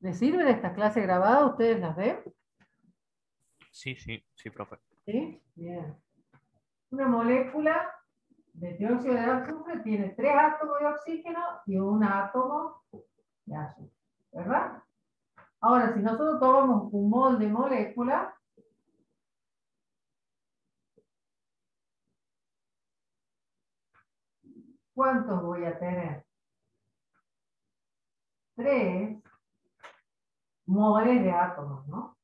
¿Les sirve de esta clase grabada? ¿Ustedes las ven? Sí, sí, sí, profe. ¿Sí? Bien. Una molécula de dióxido de azufre tiene 3 átomos de oxígeno y un átomo de azufre, ¿verdad? Ahora, si nosotros tomamos un mol de molécula, ¿cuántos voy a tener? 3 moles de átomos, ¿no?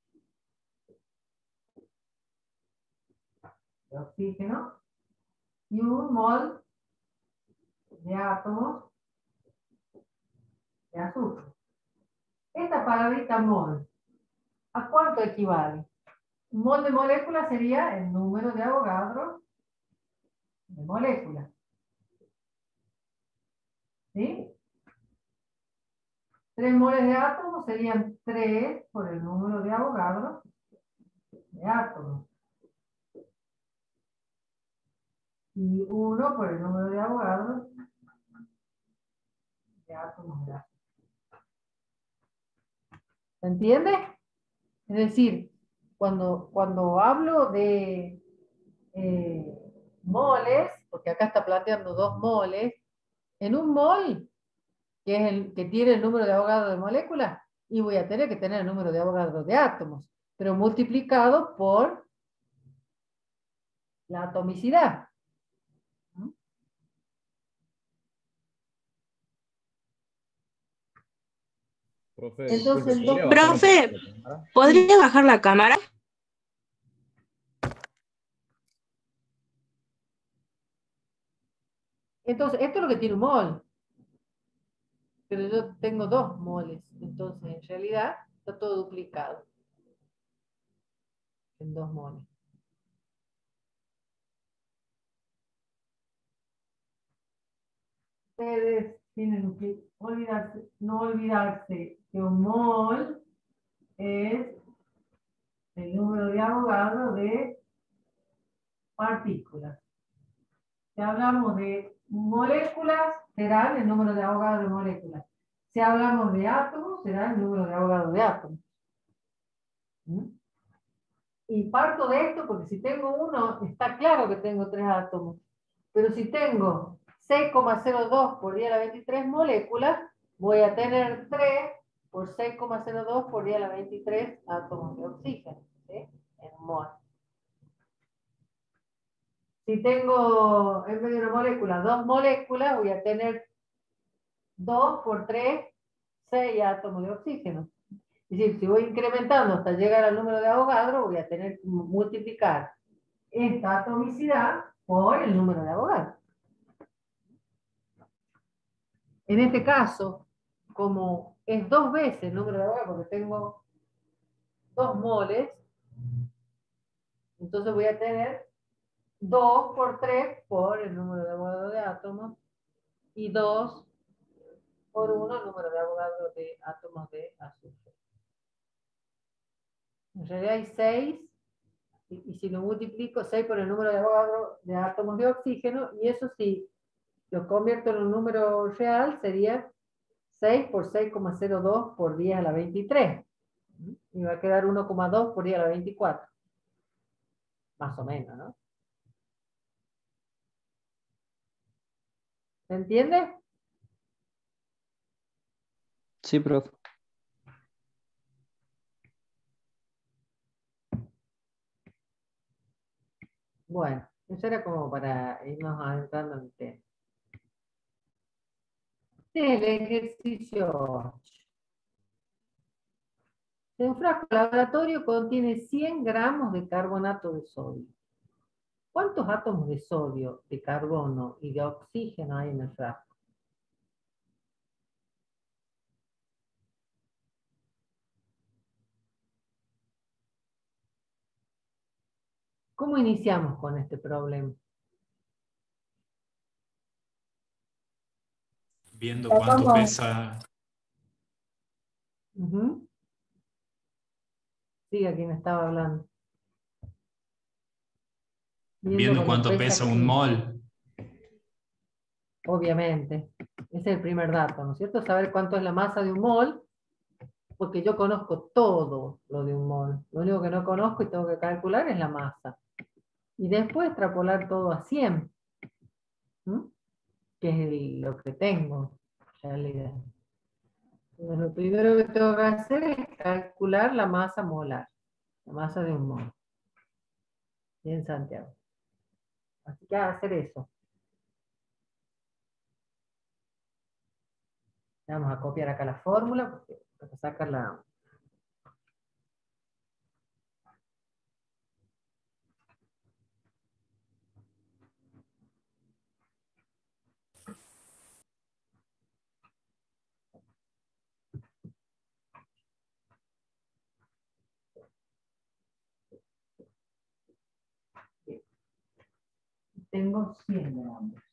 De oxígeno y un mol de átomos de azufre. Esta palabrita mol, ¿a cuánto equivale? Un mol de molécula sería el número de Avogadro de molécula. ¿Sí? 3 moles de átomos serían 3 por el número de Avogadro de átomos. Y 1 por el número de Avogadro de átomos de átomos. ¿Se entiende? Es decir, cuando hablo de moles, porque acá está planteando 2 moles, en un mol, que es el que tiene el número de Avogadro de moléculas, y voy a tener que tener el número de Avogadro de átomos, pero multiplicado por la atomicidad. Profe, Entonces, disculpe, el dos... ¿podría bajar un poco Profe, la cámara? ¿podría Sí. bajar la cámara? Entonces, esto es lo que tiene un mol. Pero yo tengo 2 moles. Entonces, en realidad, está todo duplicado. En 2 moles. Ustedes tienen que olvidarse, no olvidarse que un mol es el número de Avogadro de partículas. Si hablamos de moléculas, será el número de Avogadro de moléculas. Si hablamos de átomos, será el número de Avogadro de átomos. ¿Mm? Y parto de esto porque si tengo uno, está claro que tengo 3 átomos. Pero si tengo 6,02 por 10 a la 23 moléculas, voy a tener 3 por 6,02 por 10 a la 23 átomos de oxígeno, ¿sí? En mol. Si tengo en vez de una molécula 2 moléculas, voy a tener 2 por 3, 6 átomos de oxígeno. Es decir, si voy incrementando hasta llegar al número de Avogadro, voy a tener que multiplicar esta atomicidad por el número de Avogadro. En este caso, como es 2 veces el número de Avogadro, porque tengo 2 moles, entonces voy a tener 2 por 3 por el número de Avogadro de átomos y 2 por 1 el número de Avogadro de átomos de azufre. En realidad hay 6, y si lo multiplico, 6 por el número de Avogadro de átomos de oxígeno, y eso sí, lo convierto en un número real, sería 6 por 6,02 por 10 a la 23. Y va a quedar 1,2 por 10 a la 24. Más o menos, ¿no? ¿Se entiende? Sí, profe. Bueno, eso era como para irnos adentrando en el tema. El ejercicio 8. Un frasco laboratorio contiene 100 gramos de carbonato de sodio. ¿Cuántos átomos de sodio, de carbono y de oxígeno hay en el frasco? ¿Cómo iniciamos con este problema? Viendo cuánto pesa. Siga quien estaba hablando. Viendo cuánto pesa un mol. Obviamente. Ese es el primer dato, ¿no es cierto? Saber cuánto es la masa de un mol. porque yo conozco todo lo de un mol. Lo único que no conozco y tengo que calcular es la masa. Y después extrapolar todo a 100, ¿m? Que es lo que tengo en realidad. Entonces, lo primero que tengo que hacer es calcular la masa molar, la masa de un mol. En Santiago. Así que a hacer eso. Vamos a copiar acá la fórmula porque para sacar la... Tengo 100 gramos.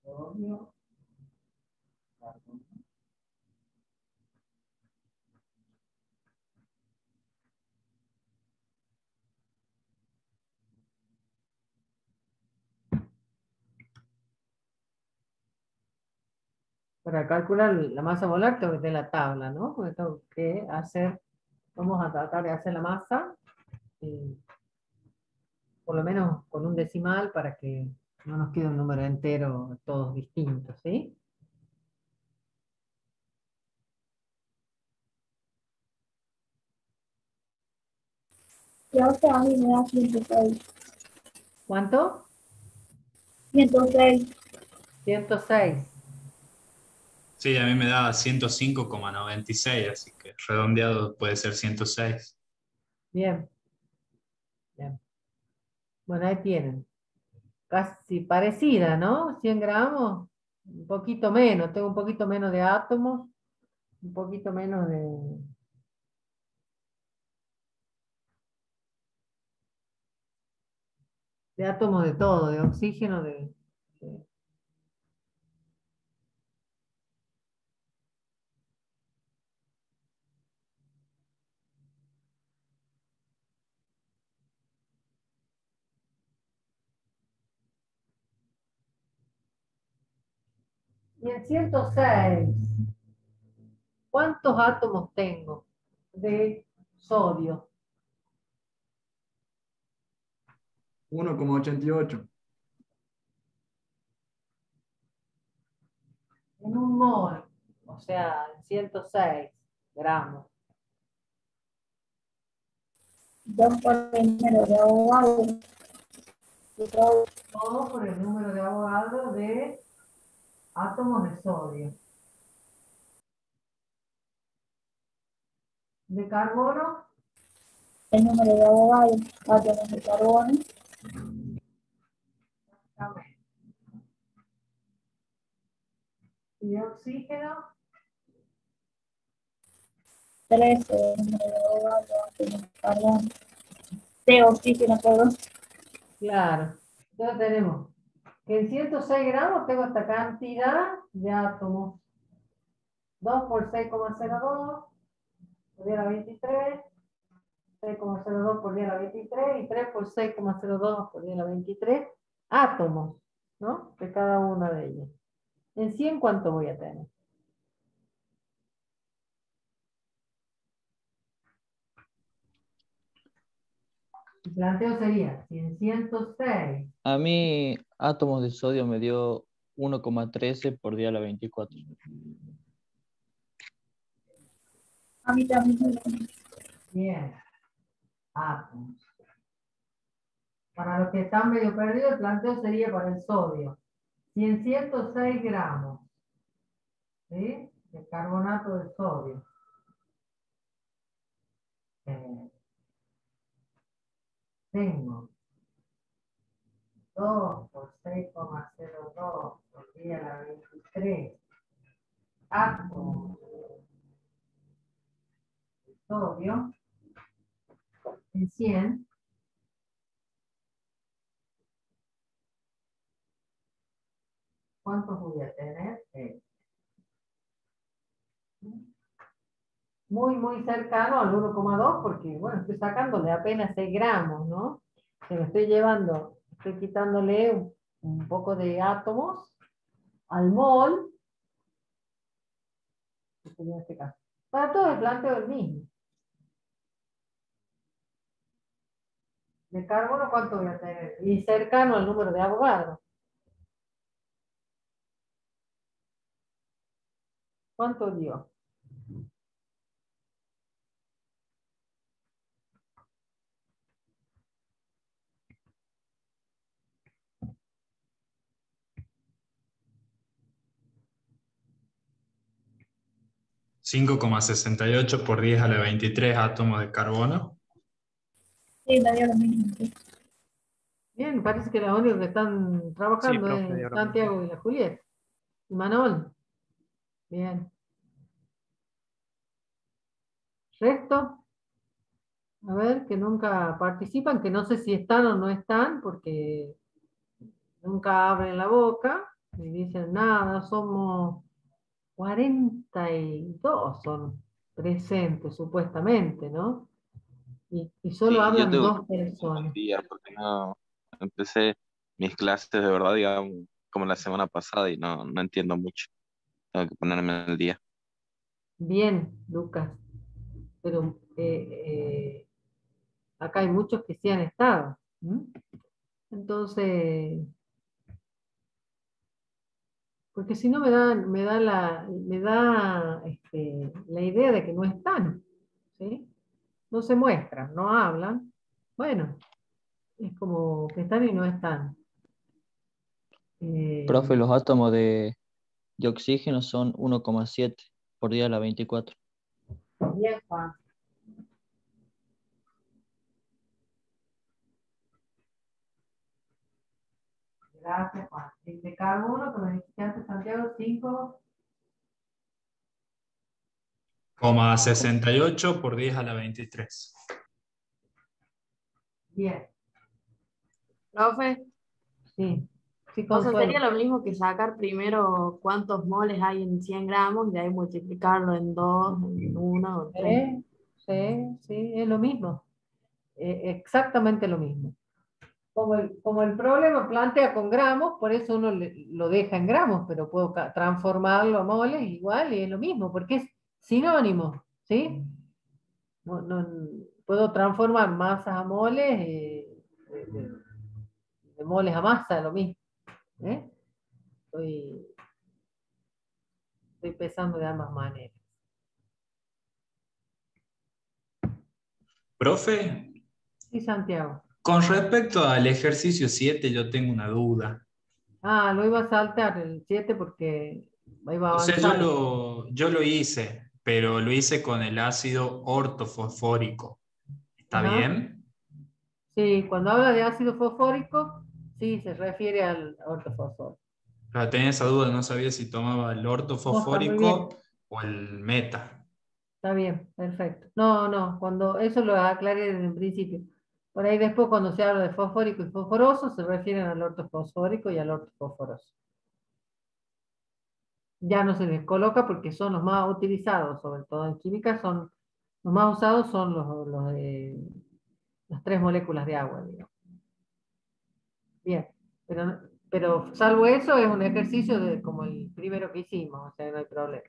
Sodio, carbono. Para calcular la masa molar tengo que tener la tabla, ¿no? Porque tengo que hacer, vamos a tratar de hacer la masa, por lo menos con un decimal para que no nos quede un número entero todos distintos, ¿sí? Creo que a mí me da 106. ¿Cuánto? 106. 106. Sí, a mí me da 105,96, así que redondeado puede ser 106. Bien. Bien. Bueno, ahí tienen. Casi parecida, ¿no? 100 gramos, un poquito menos, tengo un poquito menos de átomos, un poquito menos de átomos de todo, de oxígeno, de- 106. ¿Cuántos átomos tengo de sodio? 1,88. En un mol, o sea, en 106 gramos. 2 por el número de Avogadro. Todo por el número de Avogadro de átomos de sodio. De carbono, El número de Avogadro. Átomos de carbono. y de oxígeno, 13. El número de Avogadro. Átomos de carbono. De oxígeno, perdón. claro. Entonces tenemos que en 106 gramos tengo esta cantidad de átomos. 2 por 6,02 por 10 a la 23, 6,02 por 10 a la 23 y 3 por 6,02 por 10 a la 23 átomos, ¿no? De cada una de ellas. En 100, ¿cuánto voy a tener? El planteo sería, si en 106, A mí átomos de sodio me dio 1,13 por día a la 24. A mí también. 100 átomos. Para los que están medio perdidos, el planteo sería para el sodio. Si en 106 gramos, ¿sí?, de carbonato de sodio, tengo 2 por 6,02 por 10 a la 23 átomos de sodio, en 100, ¿cuántos voy a tener? Muy cercano al 1,2 porque, bueno, estoy sacándole apenas 6 gramos, ¿no? Se me estoy llevando Estoy quitándole un poco de átomos al mol. En este caso. Para todo el planteo el mismo. De carbono, ¿cuánto voy a tener? Y cercano al número de Avogadro. ¿Cuánto dio? $5,68 por 10 a la 23 átomos de carbono. Sí, me dio lo mismo. Sí. Bien, parece que los únicos que están Sí, trabajando profe, es dio lo mismo. Santiago y la Julieta. Y Manuel. Bien. Resto. A ver, que nunca participan, que no sé si están o no están, porque nunca abren la boca y dicen nada, somos 42 son presentes supuestamente, ¿no? Y solo Sí, yo hablan tengo dos un personas. día porque no empecé mis clases de verdad, digamos, como la semana pasada y no entiendo mucho. Tengo que ponerme al día. Bien, Lucas, pero acá hay muchos que sí han estado. ¿M? Entonces, porque si no me da la idea de que no están, ¿sí? No se muestran, no hablan. Bueno, es como que están y no están. Profe, Eh, los átomos de oxígeno son 1,7 por 10 a la 24. Bien, Juan. Gracias, Juan. El de carbono, que me dijiste antes, Santiago, 5. 0,68 por 10 a la 23. Bien. Profe, Sí. Sí, o sea, sería Consuelo. lo mismo que sacar primero cuántos moles hay en 100 gramos y de ahí multiplicarlo en 2, en 1 o 3. Sí, sí, sí, es lo mismo. Exactamente lo mismo. Como el problema plantea con gramos, por eso uno lo deja en gramos, pero puedo transformarlo a moles igual y es lo mismo, porque es sinónimo, ¿sí? Puedo transformar masas a moles, de moles a masa, lo mismo. ¿Eh? Estoy pensando de ambas maneras. Profe, Sí, Santiago. con respecto al ejercicio 7, yo tengo una duda. Ah, lo iba a saltar el 7 porque iba a O sea, yo avanzar. lo hice, pero lo hice con el ácido ortofosfórico. ¿Está Ajá. bien? Sí, cuando habla de ácido fosfórico, sí, se refiere al ortofosfórico. Pero tenía esa duda, no sabía si tomaba el No, está muy bien. ortofosfórico o el meta. Está bien, perfecto. No, no, cuando eso lo aclaré desde el principio. Por ahí después cuando se habla de fosfórico y fosforoso se refieren al ortofosfórico y al ortofosforoso. Ya no se les coloca porque son los más utilizados, sobre todo en química, son los más usados son los de las 3 moléculas de agua, digamos. Bien, pero salvo eso es un ejercicio como el primero que hicimos, o sea, no hay problema.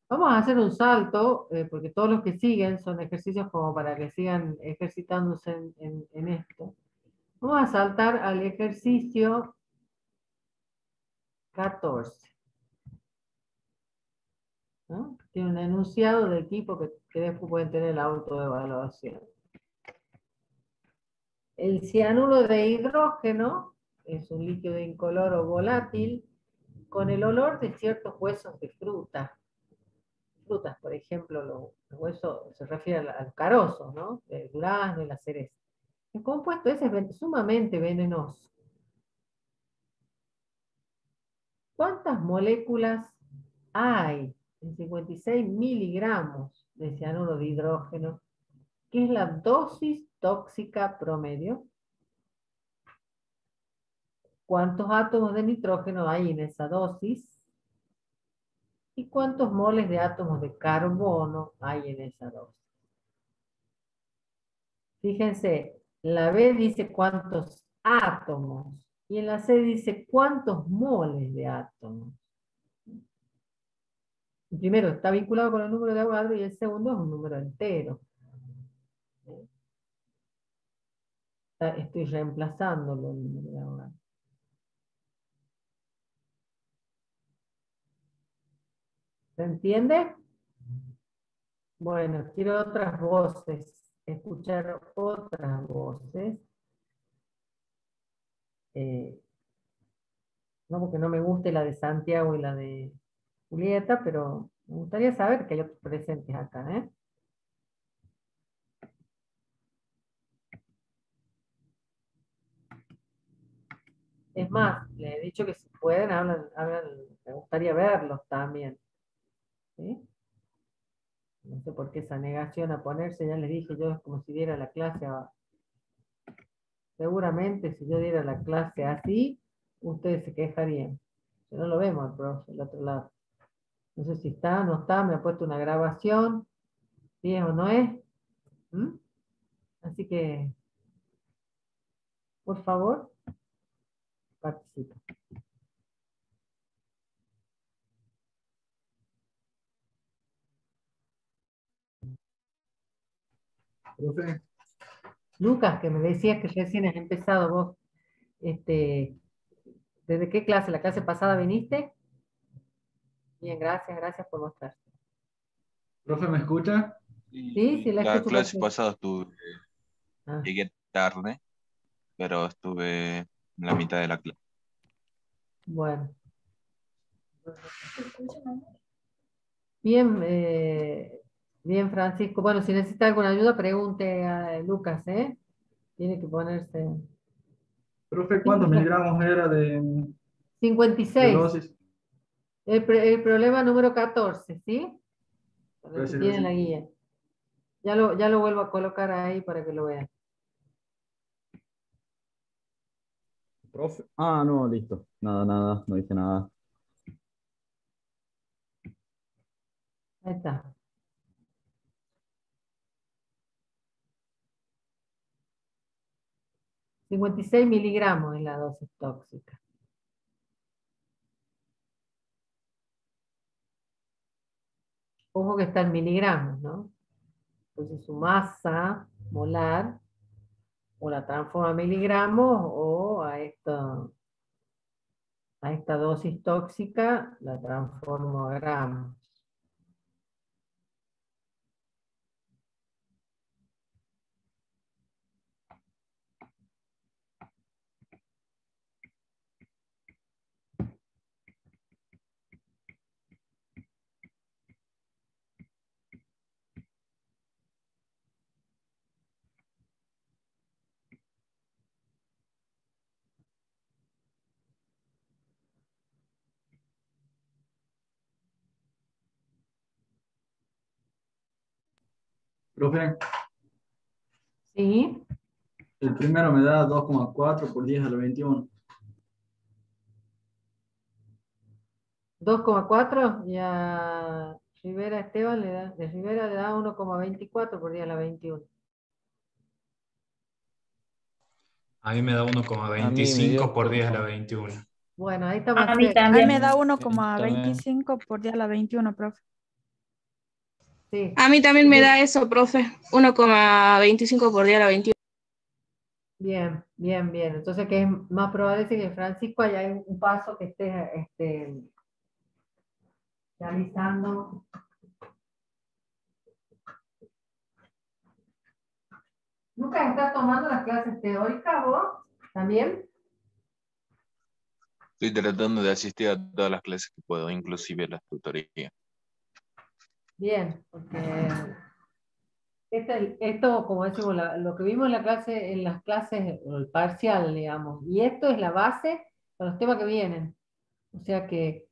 Vamos a hacer un salto, porque todos los que siguen son ejercicios como para que sigan ejercitándose en esto. Vamos a saltar al ejercicio 14. ¿No? Tiene un enunciado del tipo que después pueden tener la autoevaluación. El cianuro de hidrógeno es un líquido incoloro volátil con el olor de ciertos huesos de fruta. Frutas, por ejemplo, los huesos se refiere a los carozos, ¿no? El durazno y la cereza. El compuesto ese es sumamente venenoso. ¿Cuántas moléculas hay en 56 miligramos de cianuro de hidrógeno? ¿Qué es la dosis tóxica promedio? ¿Cuántos átomos de nitrógeno hay en esa dosis? ¿Y cuántos moles de átomos de carbono hay en esa dosis? Fíjense, la B dice cuántos átomos. Y en la C dice cuántos moles de átomos. El primero está vinculado con el número de Avogadro y el segundo es un número entero. Estoy reemplazándolo el número de Avogadro. ¿Se entiende? Bueno, quiero otras voces, escuchar otras voces. No porque no me guste la de Santiago y la de Julieta, pero me gustaría saber que hay otros presentes acá, ¿eh? Es más, les he dicho que si pueden, hablan, me gustaría verlos también. ¿Sí? No sé por qué esa negación a ponerse, ya les dije yo, es como si diera la clase seguramente si yo diera la clase así, ustedes se quejarían. Si no lo vemos al profe, del otro lado. No sé si está, no está, me ha puesto una grabación, si es o no es. ¿Mm? Así que, por favor, participa. Profe, Lucas, que me decías que recién has empezado vos, ¿desde qué clase? ¿La clase pasada viniste? Bien, gracias, gracias por mostrar. profe, ¿me escucha? Sí, sí, la La escucho clase perfecto. pasada Ah, llegué tarde, pero estuve en la mitad de la clase. bueno. Bien, bien, Francisco. Bueno, si necesita alguna ayuda, pregunte a Lucas, ¿eh? Tiene que ponerse. Profe, Sí, ¿cuántos Lucas. miligramos era de 56. dosis? El problema número 14, ¿sí? Para el que Gracias, tiene la gracias. guía. Ya lo vuelvo a colocar ahí para que lo vean. Profe. Ah, no, listo. Nada, nada, no dije nada. Ahí está. 56 miligramos es la dosis tóxica. Ojo que está en miligramos, ¿no? Entonces su masa molar o la transforma a miligramos o a esta dosis tóxica la transformo a gramos. Profe, ¿Sí? el primero me da 2,4 por 10 a la 21. 2,4 y a Rivera Esteban de Rivera le da 1,24 por día a la 21. A mí me da A mí me 1,25 dio por 10 a la como... 21. Bueno, ahí está A más mí cerca. A mí me también. da También. 1,25 por día a la 21, profe. Sí. A mí también me da eso, profe. 1,25 por día a la 21. Bien, bien, bien. Entonces, que es más probable que Francisco haya un paso que esté realizando. Lucas, ¿estás tomando las clases teóricas vos también? Estoy tratando de asistir a todas las clases que puedo, inclusive las tutorías. Bien, porque esto, como decimos, lo que vimos en la clase, en las clases, o el parcial, digamos, y esto es la base para los temas que vienen. O sea que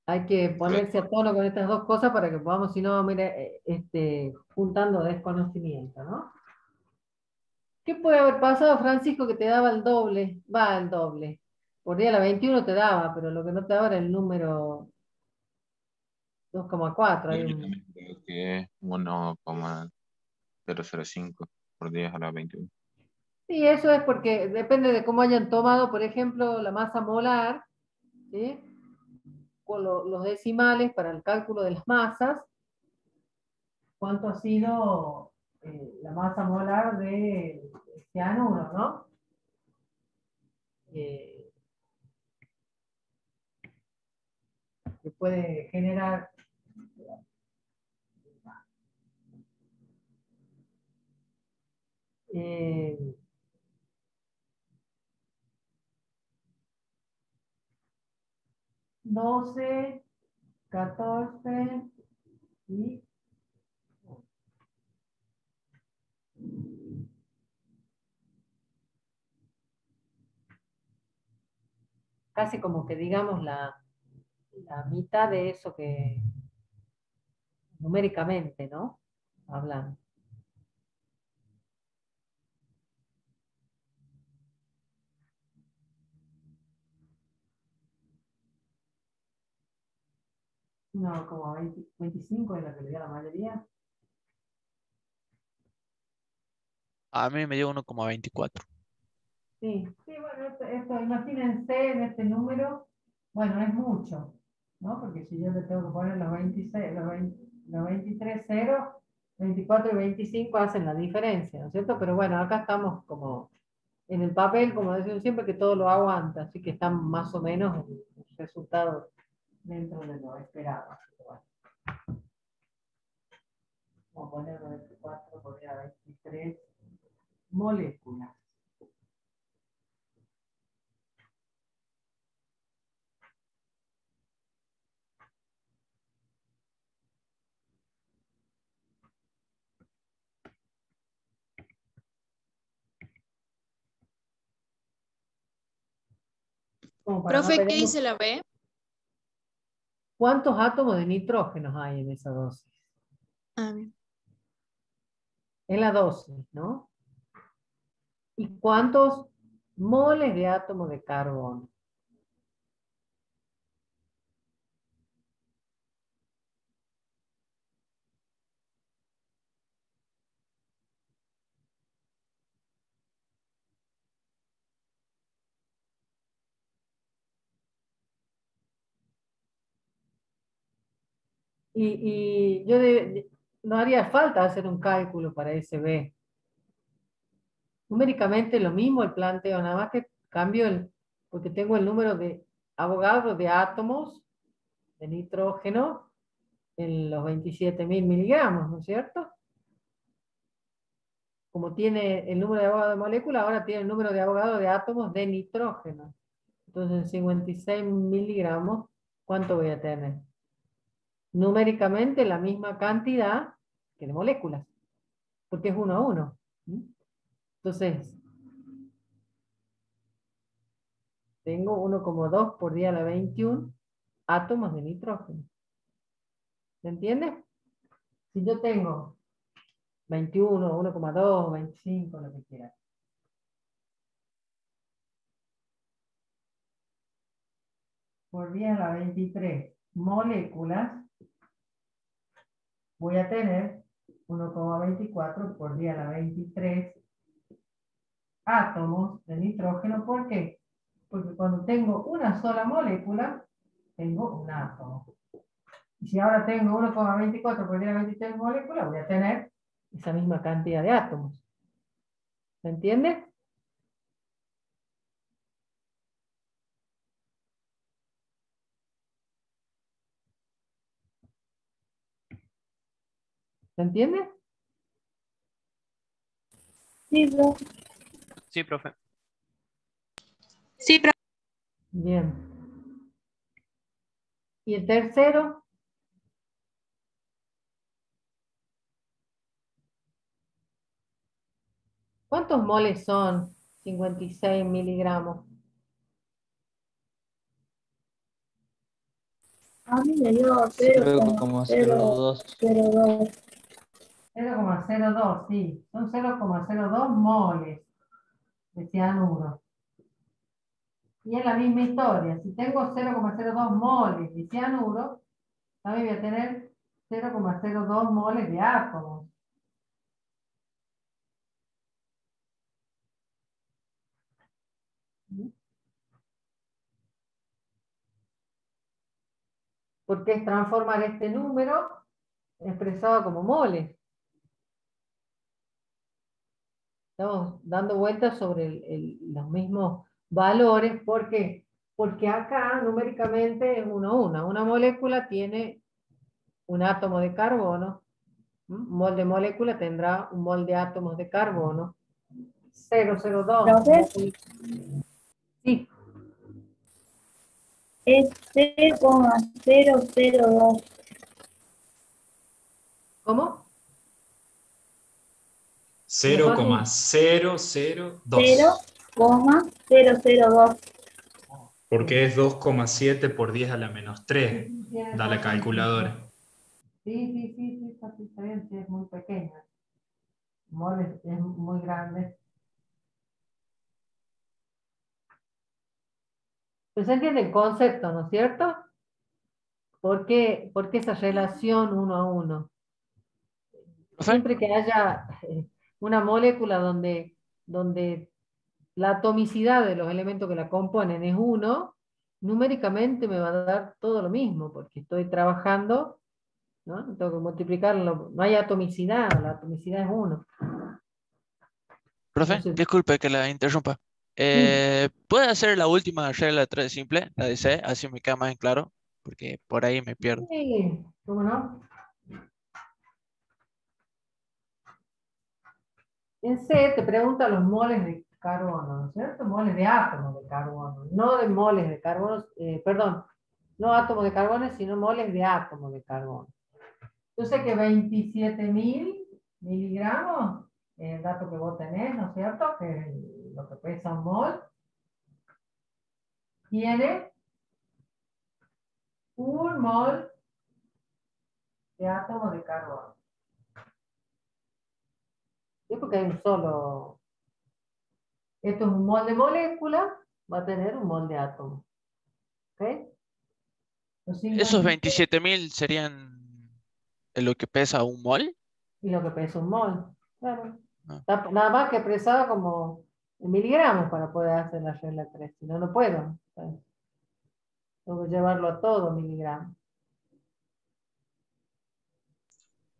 hay que ponerse a tono con estas dos cosas para que podamos, si no, mire, juntando desconocimiento, ¿no? ¿Qué puede haber pasado, Francisco, que te daba el doble? Va el doble. Por día a la 21 te daba, pero lo que no te daba era el número 2,4. Yo también creo que es 1,005 por 10 a la 21. Sí, eso es porque depende de cómo hayan tomado, por ejemplo, la masa molar, ¿sí? Con los decimales para el cálculo de las masas, cuánto ha sido la masa molar de cianuro, ¿no? Que puede generar eh, 12, 14 y casi como que digamos la mitad de eso que numéricamente, ¿no? Hablando. No, como 25 es la que le da la mayoría. A mí me dio 1,24. Sí, sí, bueno, esto, imagínense en este número, bueno, es mucho, ¿no? Porque si yo le tengo que poner los 26, los 23 ceros, 24 y 25 hacen la diferencia, ¿no es cierto? Pero bueno, acá estamos como en el papel, como decimos siempre, que todo lo aguanta, así que están más o menos el resultado dentro de lo esperado. Así que bueno. Vamos a poner 24 por 23 moléculas. Como para no Profe, ¿qué pegarnos. dice la B? ¿Cuántos átomos de nitrógeno hay en esa dosis? Ah, bien. En la dosis, ¿no? ¿Y cuántos moles de átomo de carbono? Y yo no haría falta hacer un cálculo para ese B. Numéricamente lo mismo el planteo, nada más que cambio porque tengo el número de Avogadro de átomos de nitrógeno en los 27.000 miligramos, ¿no es cierto? Como tiene el número de Avogadro de molécula, ahora tiene el número de Avogadro de átomos de nitrógeno. Entonces, en 56 miligramos, ¿cuánto voy a tener? Numéricamente la misma cantidad que de moléculas, porque es 1 a 1. Entonces, tengo 1,2 por 10 a la 21 átomos de nitrógeno. ¿Se entiende? Si yo tengo 21, 1,2, 25, lo que quiera. Por 10 a la 23 moléculas, voy a tener 1,24 por 10 a la 23 átomos de nitrógeno. ¿Por qué? Porque cuando tengo una sola molécula, tengo un átomo. Y si ahora tengo 1,24 por 10 a la 23 moléculas, voy a tener esa misma cantidad de átomos. ¿Se entiende? ¿Se entiende? Sí, profe. Sí, profe. Sí, profe. Bien. ¿Y el tercero? ¿Cuántos moles son 56 miligramos? A mí me dio 0,02. 0,002. 0,02, sí. Son 0,02 moles de cianuro. Y es la misma historia. Si tengo 0,02 moles de cianuro, también voy a tener 0,02 moles de átomos. Porque es transformar este número expresado como moles. Estamos dando vueltas sobre los mismos valores. ¿Por qué? Porque acá numéricamente es 1 a 1. Una molécula tiene un átomo de carbono. Un mol de molécula tendrá un mol de átomos de carbono. 002. ¿Profe? Sí. Es 0,002. ¿Cómo? 0,002. 0,002. Porque es 2,7 por 10 a la menos 3. Da la calculadora. Sí, está bien, sí, es muy pequeña. Mol es muy grande. Pues se entiende el concepto, ¿no es cierto? ¿Por qué esa relación 1 a 1? Siempre que haya una molécula donde la atomicidad de los elementos que la componen es 1, numéricamente me va a dar todo lo mismo, porque estoy trabajando, ¿no? Tengo que multiplicarlo, no hay atomicidad, la atomicidad es 1. Profe, Entonces, disculpe que la interrumpa. ¿Puede hacer la última regla de 3 simple, la de C? Así me queda más en claro, porque por ahí me pierdo. sí, ¿cómo no? En C te pregunta los moles de carbono, ¿no es cierto? Moles de átomos de carbono, no de moles de carbono, perdón, no átomos de carbono, sino moles de átomos de carbono. Yo sé que 27.000 miligramos, el dato que vos tenés, ¿no es cierto? Que es lo que pesa un mol, tiene un mol de átomos de carbono. ¿Sí? Porque hay un solo. Esto es un mol de molécula, va a tener un mol de átomo. ¿Ok? ¿Esos 27.000 serían lo que pesa un mol? Y lo que pesa un mol. Claro. Ah. Nada más que expresado como en miligramos para poder hacer la regla 3. Si no, no puedo. Tengo que llevarlo a todo miligramos.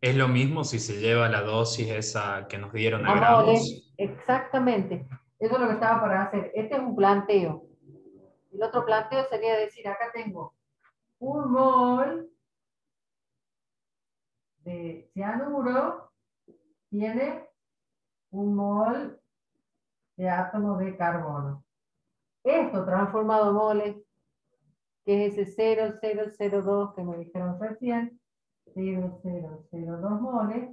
Es lo mismo si se lleva la dosis esa que nos dieron a A gramos. moles, exactamente. Eso es lo que estaba para hacer. Este es un planteo. El otro planteo sería decir, acá tengo un mol de cianuro, tiene un mol de átomos de carbono. Esto transformado a moles, que es ese 0,002 que me dijeron recién, 0,002 moles,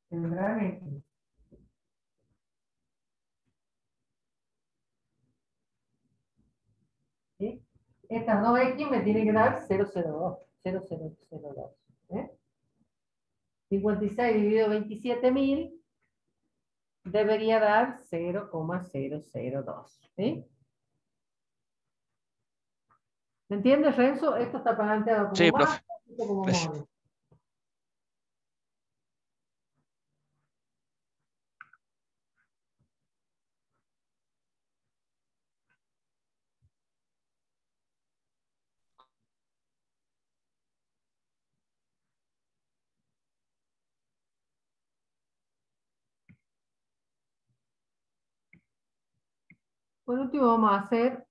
tendrán X. ¿Sí? Estas dos X me tienen que dar 0,02. 0,002. 56 dividido 27.000 debería dar 0,002. ¿Sí? ¿Me entiendes, Renzo? Esto está planteado como Sí, masa, profe. esto como Gracias. moles. Por último, vamos a hacer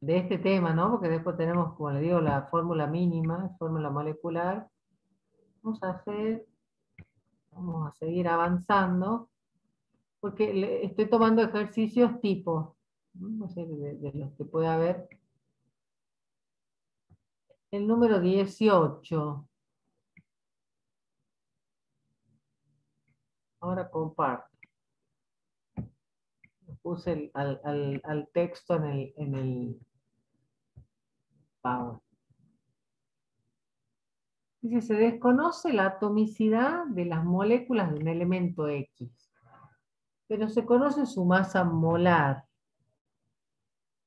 de este tema, ¿no? Porque después tenemos, como le digo, la fórmula mínima, fórmula molecular. Vamos a seguir avanzando, porque estoy tomando ejercicios tipo, no sé, de los que puede haber. El número 18. Ahora comparto. Puse al texto en el Power. Dice, se desconoce la atomicidad de las moléculas de un elemento X, pero se conoce su masa molar.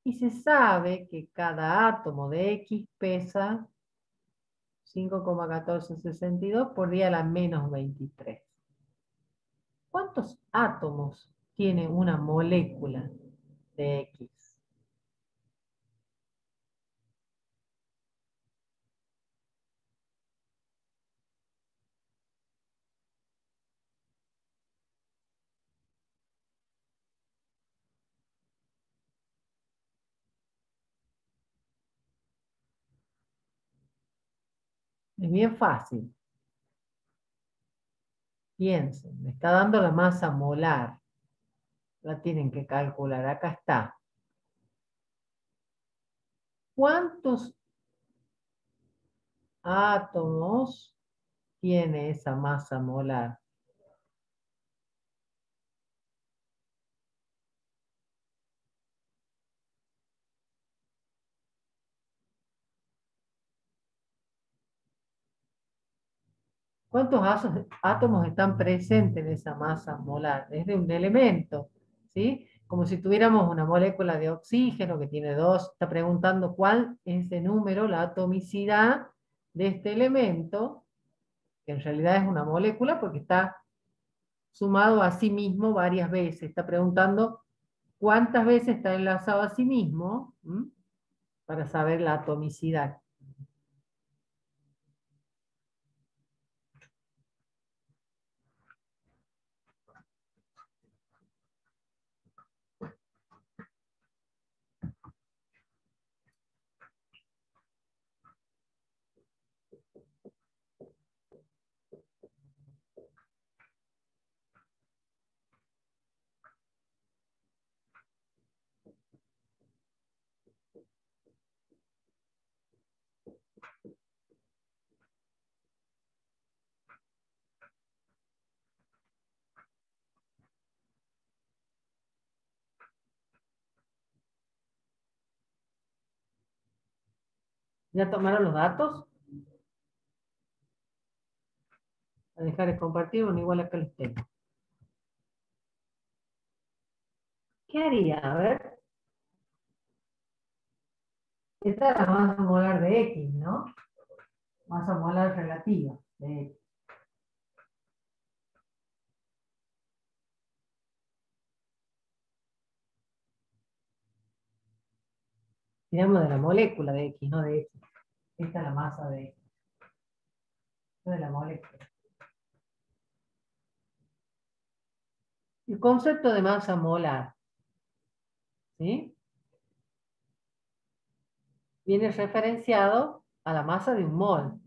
Y se sabe que cada átomo de X pesa 5,1462 por día a la menos 23. ¿Cuántos átomos tiene una molécula de X? Es bien fácil. Piensen, me está dando la masa molar. La tienen que calcular. Acá está. ¿Cuántos átomos tiene esa masa molar? ¿Cuántos átomos están presentes en esa masa molar? Es de un elemento, ¿sí? Como si tuviéramos una molécula de oxígeno que tiene 2. Está preguntando cuál es el número, la atomicidad de este elemento, que en realidad es una molécula porque está sumado a sí mismo varias veces. Está preguntando cuántas veces está enlazado a sí mismo, para saber la atomicidad. ¿Ya tomaron los datos? A dejar de compartir, bueno, igual acá los tengo. ¿Qué haría? A ver. Esta es la masa molar de X, ¿no? Masa molar relativa de X. Tiramos de la molécula de X, no de X. Esta es la masa de X. Esta es de la molécula. El concepto de masa molar, ¿sí? Viene referenciado a la masa de un mol.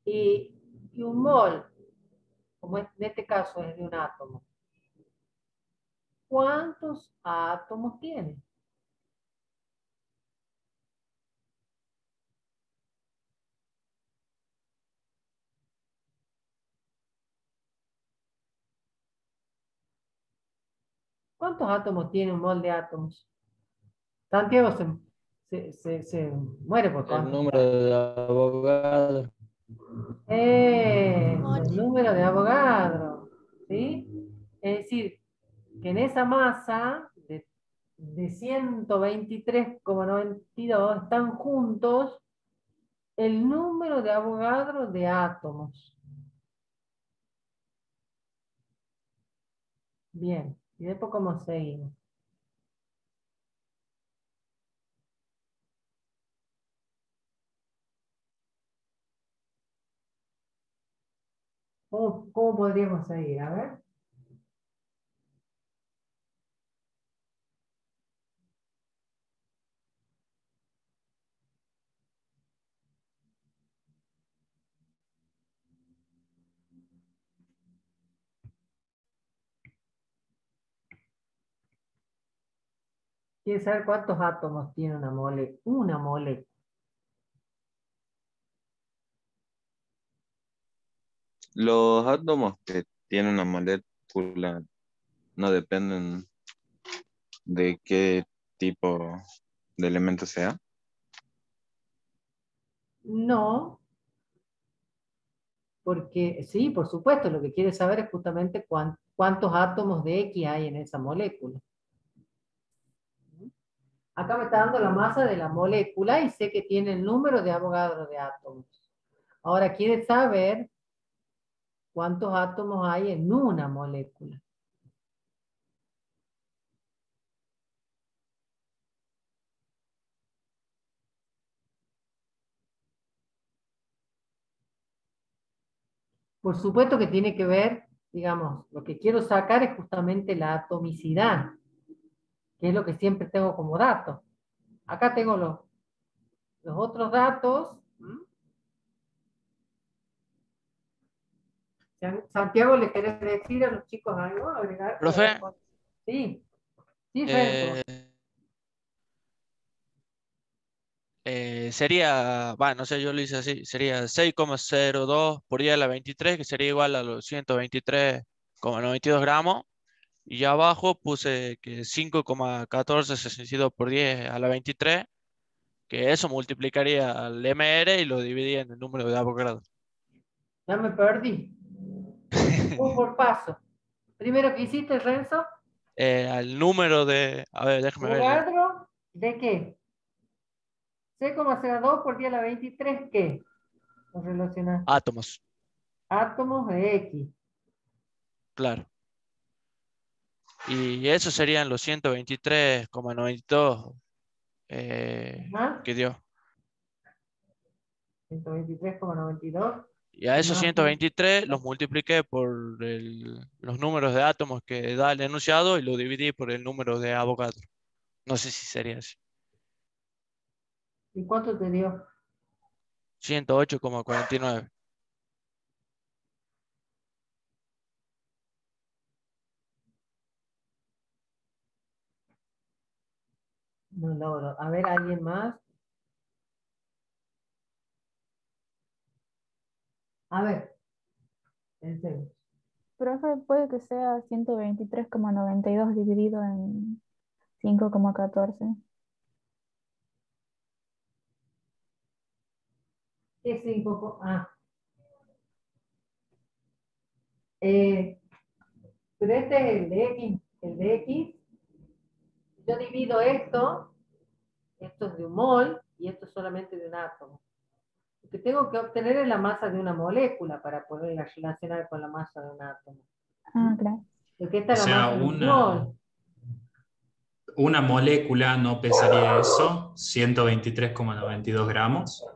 Y un mol, como en este caso es de un átomo, ¿cuántos átomos tiene? ¿Cuántos átomos tiene un mol de átomos? Santiago se muere por El contestar. número de Avogadro. El número de Avogadro, ¿sí? Es decir, que en esa masa de 123,92 están juntos el número de Avogadro de átomos. Bien, y después cómo seguimos. ¿Cómo podríamos seguir? A ver. ¿Quieres saber cuántos átomos tiene una molécula? Una molécula. Los átomos que tienen una molécula no dependen de qué tipo de elemento sea. No, porque sí, por supuesto, lo que quiere saber es justamente cuántos átomos de X hay en esa molécula. Acá me está dando la masa de la molécula y sé que tiene el número de Avogadro de átomos. Ahora quiere saber cuántos átomos hay en una molécula. Por supuesto que tiene que ver, digamos, lo que quiero sacar es justamente la atomicidad, que es lo que siempre tengo como dato. Acá tengo los otros datos. Santiago, ¿le querés decir a los chicos algo? Agregar, Profe, sí, sí, Renzo. sería, bueno, no sé, yo lo hice así, sería 6,02 por 10 a la 23, que sería igual a los 123,92 gramos. Y ya abajo puse que 5,1462 por 10 a la 23, que eso multiplicaría al MR y lo dividía en el número de Avogadro. Ya me perdí. Por paso. Primero que hiciste, Renzo. Al número de, a ver, déjame ver. Avogadro, ¿de qué? 6,02 por 10 a la 23, ¿qué? Lo relacionaste. Átomos, Átomos de X. claro. Y eso serían los 123,92 Ajá. que dio. 123,92. Y a esos Más 123 los multipliqué por los números de átomos que da el enunciado y lo dividí por el número de Avogadro. No sé si sería así. ¿Y cuánto te dio? 108,49. No logro. A ver, ¿alguien más? A ver. Pensemos. Profe, puede que sea 123,92 dividido en 5,14. ¿Qué 5? Pero este es el de X. El de X. Yo divido esto es de un mol y esto es solamente de un átomo. Lo que tengo que obtener es la masa de una molécula para poderla relacionar con la masa de un átomo. Ah, claro. Porque esta O es la sea, masa de un mol. una molécula no pesaría eso, 123,92 gramos.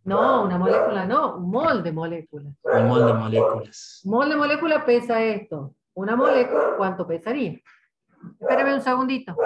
No, una molécula no, un mol de molécula. Un mol de moléculas. Un mol de molécula pesa esto. Una molécula, ¿cuánto pesaría? Espérame un segundito.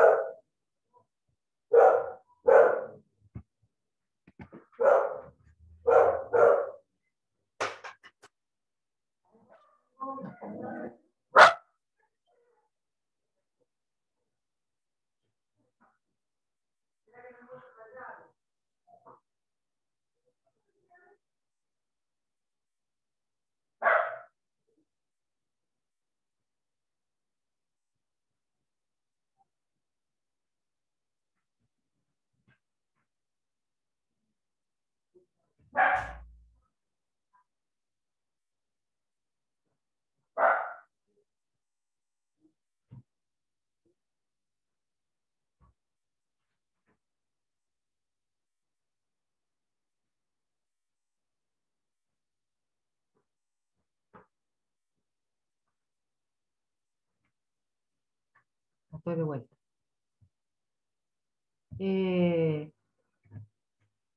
Estoy de vuelta.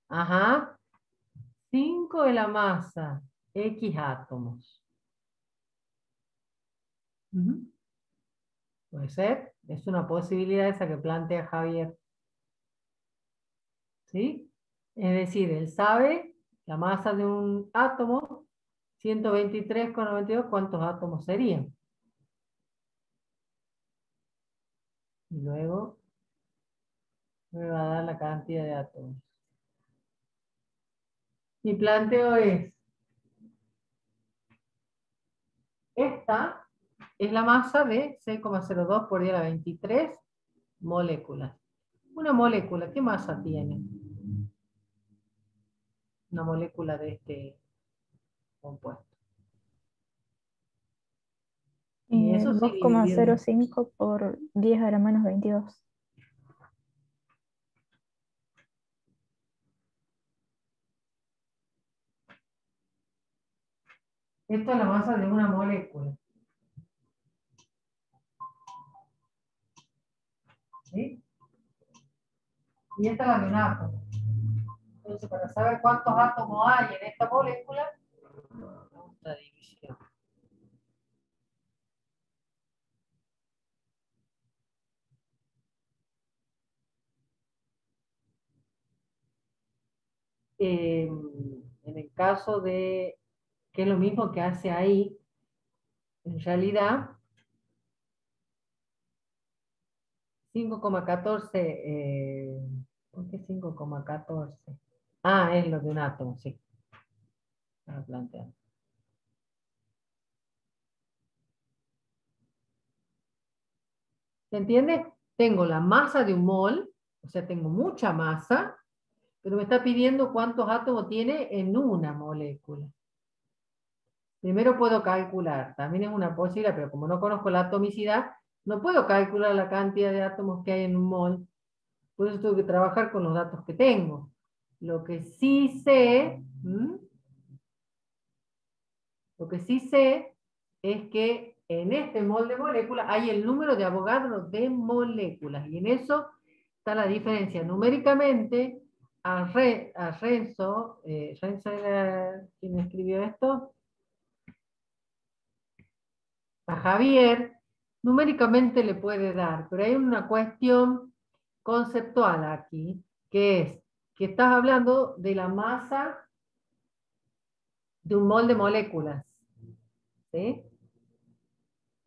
Ajá. 5 de la masa. X átomos. Puede ser. Es una posibilidad esa que plantea Javier. ¿Sí? Es decir, él sabe la masa de un átomo, 123,92, ¿cuántos átomos serían? Y luego me va a dar la cantidad de átomos. Mi planteo es, esta es la masa de 6,02 por 10 a la 23 moléculas. Una molécula, ¿qué masa tiene? Una molécula de este compuesto. Y eso sí dividido en 2,05 por 10 a la menos 22. Esto es la masa de una molécula. ¿Sí? Y esta es la de un átomo. Entonces, para saber cuántos átomos hay en esta molécula, hagamos la división. En el caso de, que es lo mismo que hace ahí, en realidad, 5,14, ¿por qué 5,14? Ah, es lo de un átomo, sí. Para plantear. ¿Se entiende? Tengo la masa de un mol, o sea, tengo mucha masa, pero me está pidiendo cuántos átomos tiene en una molécula. Primero puedo calcular, también es una posibilidad, pero como no conozco la atomicidad, no puedo calcular la cantidad de átomos que hay en un mol. Por eso tengo que trabajar con los datos que tengo. Lo que sí sé, es que en este mol de moléculas hay el número de Avogadro de moléculas. Y en eso está la diferencia. Numéricamente, a Renzo, Renzo era quien escribió esto, a Javier, numéricamente le puede dar, pero hay una cuestión conceptual aquí, que es que estás hablando de la masa de un mol de moléculas. ¿Sí?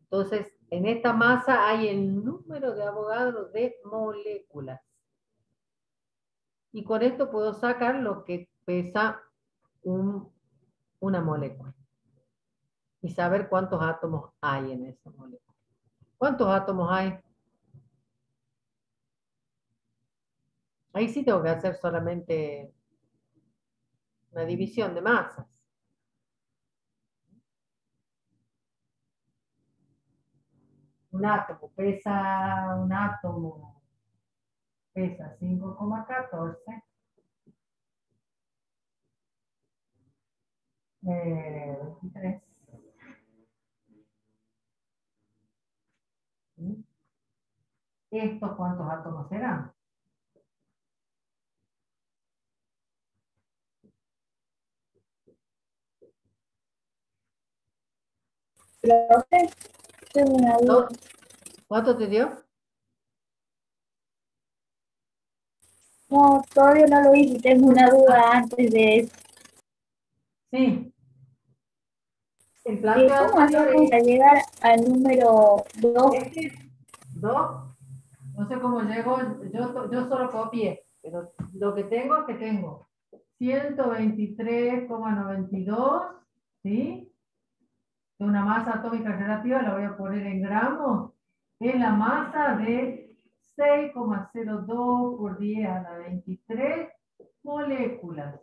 Entonces, en esta masa hay el número de Avogadro de moléculas. Y con esto puedo sacar lo que pesa una molécula. Y saber cuántos átomos hay en esa molécula. ¿Cuántos átomos hay? Ahí sí tengo que hacer solamente una división de masas. Un átomo pesa 5,14. 23. ¿Sí? ¿Estos cuántos átomos serán? Profe, tengo una duda. ¿Cuánto te dio? No, todavía no lo hice, tengo una duda antes de eso. Sí. El planteo ¿Cómo anterior hacemos para llegar al número 2? este 2. No sé cómo llego, yo solo copié, pero lo que tengo es que tengo 123,92, ¿sí? De una masa atómica relativa, la voy a poner en gramos, es la masa de 6,02 por 10 a la 23 moléculas.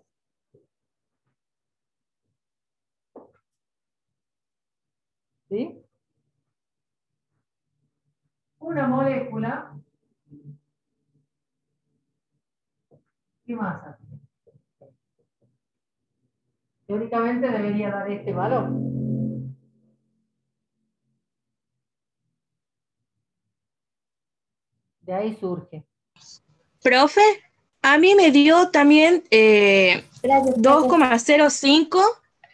¿Sí? Una molécula, ¿qué masa tiene? Teóricamente debería dar este valor. De ahí surge. Profe, a mí me dio también Gracias, 2,05,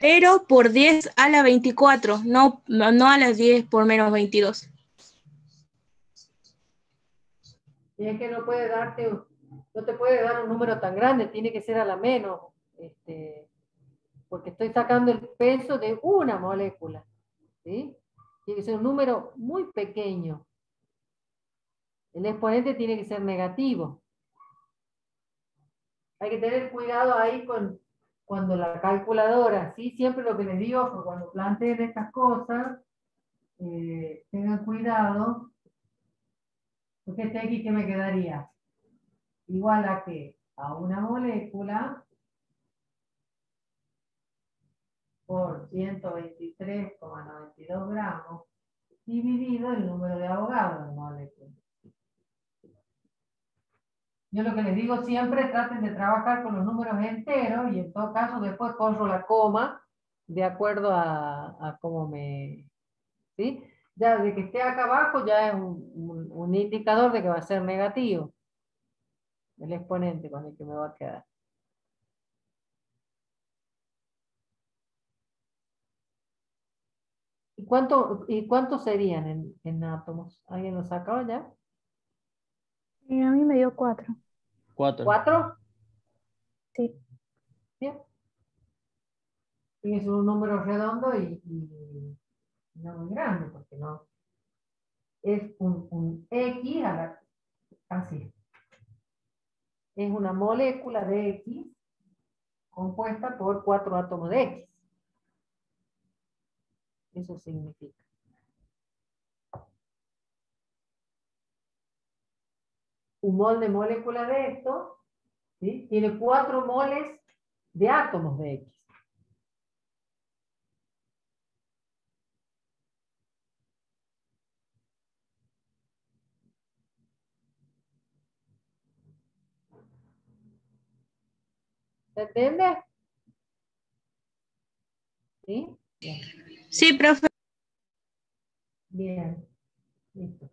pero por 10 a la 24, no a las 10 por menos 22. Y es que no te puede dar un número tan grande, tiene que ser a la menos, porque estoy sacando el peso de una molécula, ¿sí? Tiene que ser un número muy pequeño. El exponente tiene que ser negativo. Hay que tener cuidado ahí cuando la calculadora, ¿sí? Siempre lo que les digo, que cuando planteen estas cosas, tengan cuidado, porque este X, ¿qué me quedaría? Igual a que a una molécula por 123,92 gramos dividido el número de Avogadro de molécula. Yo lo que les digo siempre, traten de trabajar con los números enteros y en todo caso después corro la coma de acuerdo a cómo me... ¿Sí? Ya de que esté acá abajo ya es un indicador de que va a ser negativo el exponente con el que me va a quedar. ¿Y cuántos serían en átomos? ¿Alguien lo sacó ya? A mí me dio 4. 4. ¿4? Sí. Bien. Y es un número redondo y no muy grande, porque no. Es un X a la... Así. Es una molécula de X compuesta por 4 átomos de X. Eso significa. Un mol de molécula de esto, ¿sí? Tiene 4 moles de átomos de X. ¿Se entiende? ¿Sí? Bien. Sí, profe. Bien. Listo.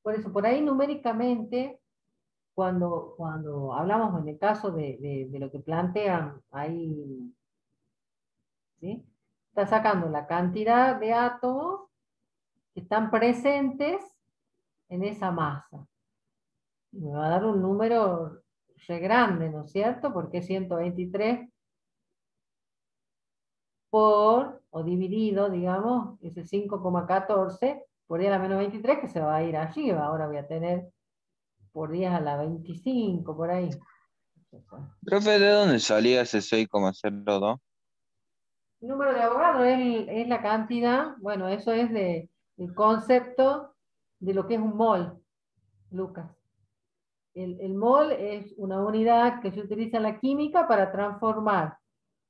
Por eso, por ahí numéricamente, cuando hablamos en el caso de lo que plantean ahí, ¿sí? Está sacando la cantidad de átomos que están presentes en esa masa. Y me va a dar un número re grande, ¿no es cierto? Porque es 123 por, o dividido, digamos, ese 5,14 por 10 a la menos 23 que se va a ir arriba. Ahora voy a tener por 10 a la 25, por ahí. Profe, ¿de dónde salía ese 6,02? El número de Avogadro es la cantidad, bueno, eso es el concepto de lo que es un mol, Lucas. El mol es una unidad que se utiliza en la química para transformar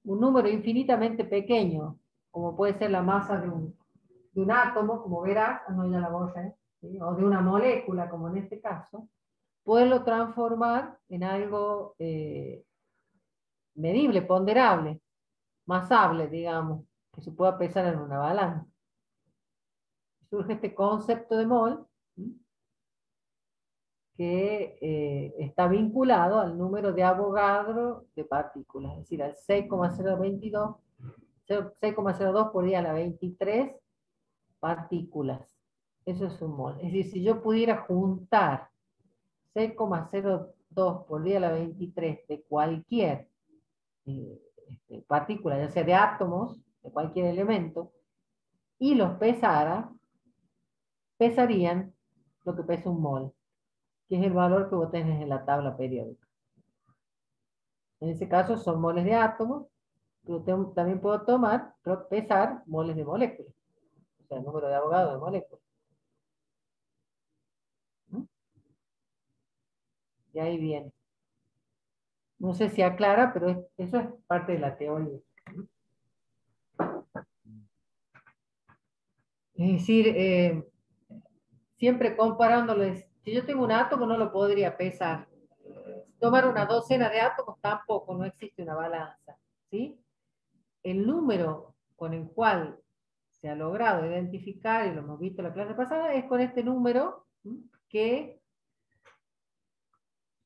un número infinitamente pequeño, como puede ser la masa de un átomo, como verás, no ya la borré, ¿sí? O de una molécula, como en este caso, poderlo transformar en algo medible, ponderable, masable, digamos, que se pueda pesar en una balanza. Surge este concepto de mol, ¿sí? Que está vinculado al número de Avogadro de partículas, es decir, al 6,02 por 10 a la 23 partículas. Eso es un mol. Es decir, si yo pudiera juntar 6,02 por 10 a la 23 de cualquier partícula, ya sea de átomos, de cualquier elemento, y los pesara, pesarían lo que pesa un mol, que es el valor que vos tenés en la tabla periódica. En ese caso son moles de átomos, pero también puedo pesar moles de moléculas, o sea, el número de Avogadro de moléculas. ¿Mm? Y ahí viene. No sé si aclara, pero eso es parte de la teoría. Es decir, siempre comparándoles, si yo tengo un átomo no lo podría pesar. Tomar una docena de átomos tampoco, no existe una balanza, ¿sí? El número con el cual se ha logrado identificar, y lo hemos visto en la clase pasada, es con este número que,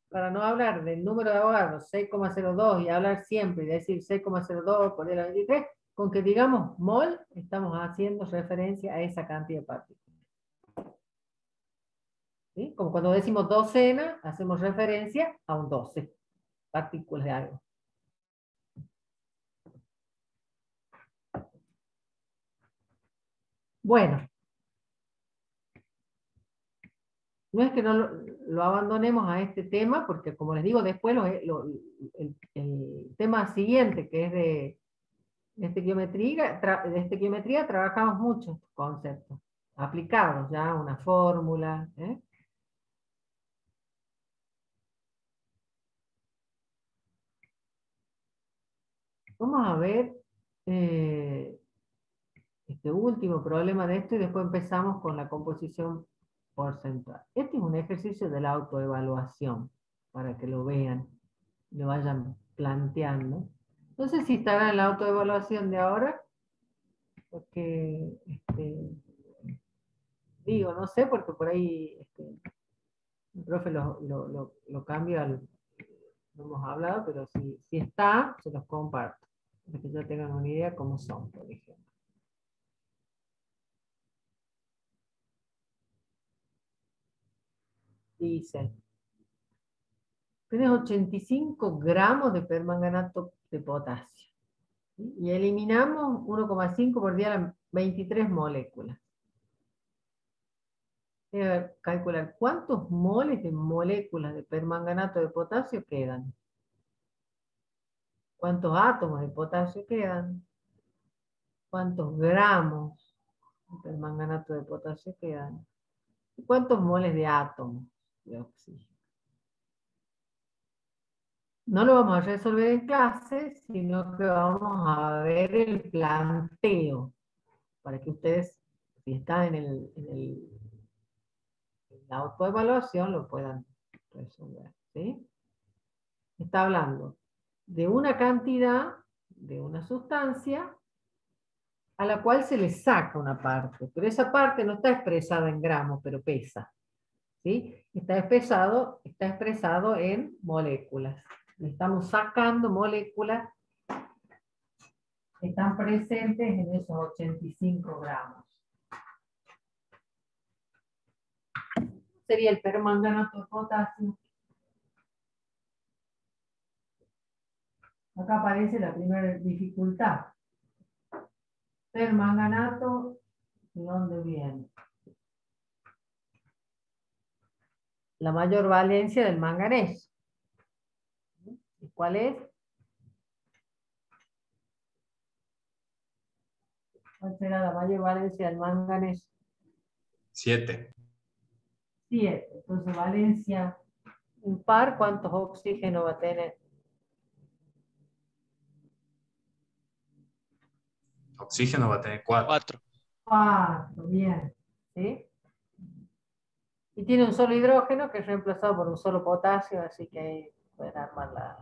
para no hablar del número de Avogadro 6,02 y hablar siempre y decir 6,02 por 10 a la 23, con que digamos mol, estamos haciendo referencia a esa cantidad de partículas. ¿Sí? Como cuando decimos docena, hacemos referencia a un 12 partículas de algo. Bueno, no es que no lo abandonemos a este tema, porque como les digo, después el tema siguiente, que es de estequiometría, trabajamos muchos conceptos aplicados, ya una fórmula. Vamos a ver este último problema de esto y después empezamos con la composición porcentual. Este es un ejercicio de la autoevaluación, para que lo vean. le vayan planteando. No sé si estará en la autoevaluación de ahora, porque digo, no sé, porque por ahí el profe lo cambia, no hemos hablado, pero si está, se los comparto, para que ya tengan una idea cómo son, por ejemplo. Dice, tienes 85 gramos de permanganato de potasio, ¿sí? Y eliminamos 1,5 por día las 23 moléculas. Debe calcular cuántos moles de moléculas de permanganato de potasio quedan. ¿Cuántos átomos de potasio quedan? ¿Cuántos gramos de permanganato de potasio quedan? ¿Y cuántos moles de átomos de oxígeno? No lo vamos a resolver en clase, sino que vamos a ver el planteo, para que ustedes, si están en la autoevaluación, lo puedan resolver, ¿sí? Está hablando de una cantidad, de una sustancia, a la cual se le saca una parte, pero esa parte no está expresada en gramos, pero pesa, ¿sí? Está expresado en moléculas. Le estamos sacando moléculas que están presentes en esos 85 gramos. Sería el permanganato de potasio. Acá aparece la primera dificultad. Permanganato, ¿de dónde viene? La mayor valencia del manganeso. ¿Y cuál es? ¿Cuál será la mayor valencia del manganeso? 7. 7. Entonces, valencia impar, ¿cuántos oxígenos va a tener? Oxígeno va a tener 4. 4. 4, bien. ¿Sí? Y tiene un solo hidrógeno que es reemplazado por un solo potasio, así que ahí pueden armar la...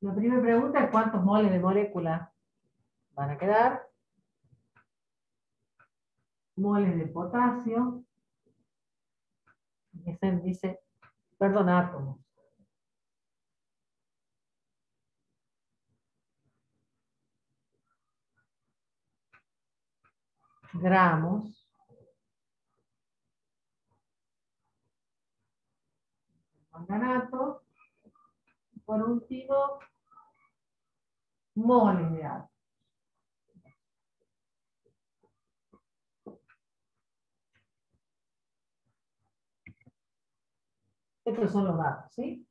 La primera pregunta es ¿cuántos moles de molécula van a quedar? Moles de potasio. Dice, perdón, átomos. Gramos. Manganato. Por último, moles de átomos. Estos son los datos, ¿sí?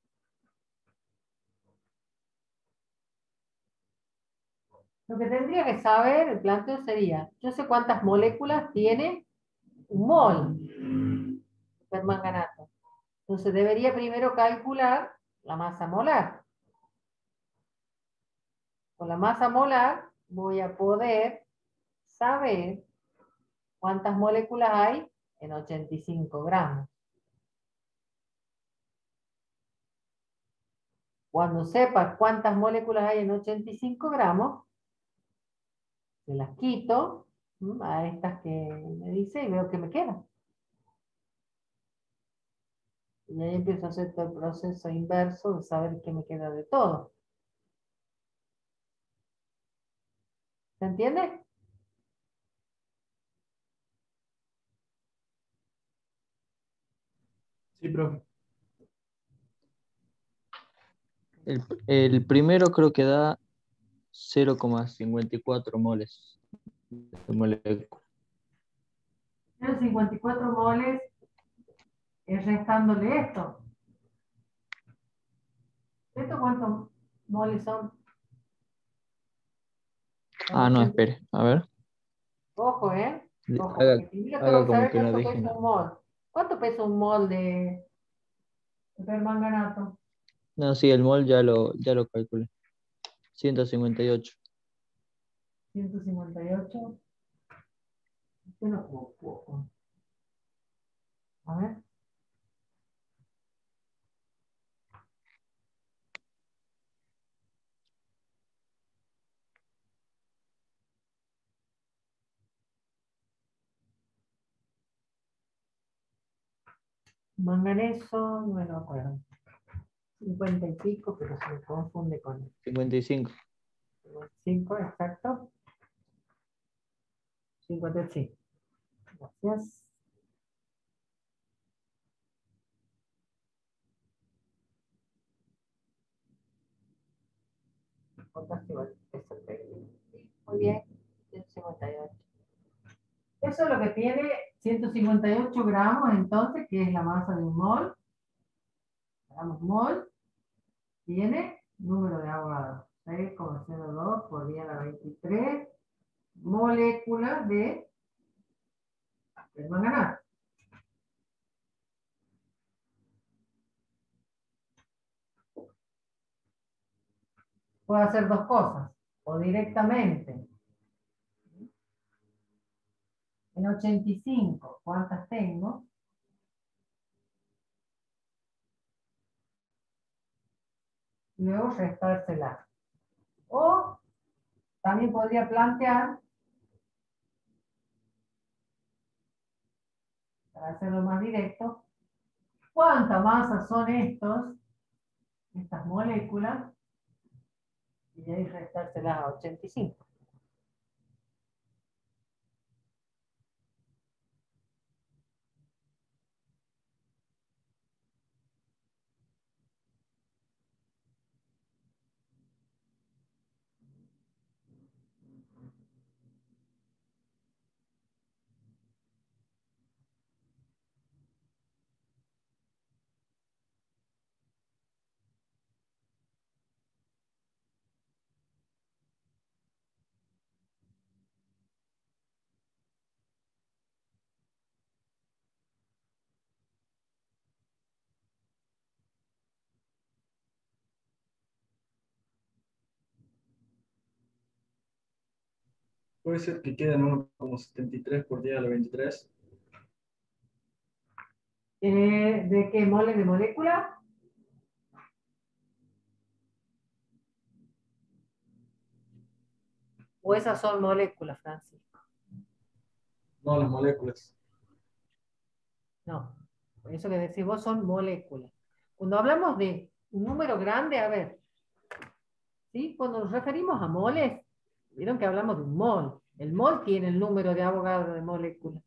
Lo que tendría que saber, el planteo sería, yo sé cuántas moléculas tiene un mol de permanganato. Entonces debería primero calcular la masa molar. Con la masa molar voy a poder saber cuántas moléculas hay en 85 gramos. Cuando sepa cuántas moléculas hay en 85 gramos, se las quito a estas que me dice y veo que me quedan. Y ahí empiezo a hacer todo el proceso inverso de saber qué me queda de todo. ¿Se entiende? Sí, profe. El primero creo que da 0,54 moles de molécula. 54 moles es restándole esto. ¿Esto cuántos moles son? Ah, no, espere, a ver. Ojo, ¿eh? Ojo, Haga, porque primero haga tengo que como saber que no cuánto dije pesa nada. un mol. ¿Cuánto pesa un mol de permanganato? No, sí, el mol ya lo calculé. 158. 158. Este no como poco. A ver. Manganeso, no me lo acuerdo. 50 y pico, pero se me confunde con 55. 55, exacto. 55. Gracias. Muy bien, 158. Eso es lo que tiene 158 gramos, entonces, que es la masa de un mol. Hagamos mol. Tiene número de Avogadro. 6,02 por 10 a la 23 moléculas de permanganato. Puedo hacer dos cosas. O directamente. En 85, ¿cuántas tengo? Luego restárselas. O también podría plantear, para hacerlo más directo, ¿cuánta masa son estas moléculas? Y ahí restárselas a 85. Puede ser que queden 1,73 por 10 a la 23. ¿De qué mole de molécula? ¿O esas son moléculas, Francisco? No, las moléculas. No, eso que decís vos son moléculas. Cuando hablamos de un número grande, a ver, ¿sí? Cuando nos referimos a moles, vieron que hablamos de un mol. El mol tiene el número de Avogadro de moléculas.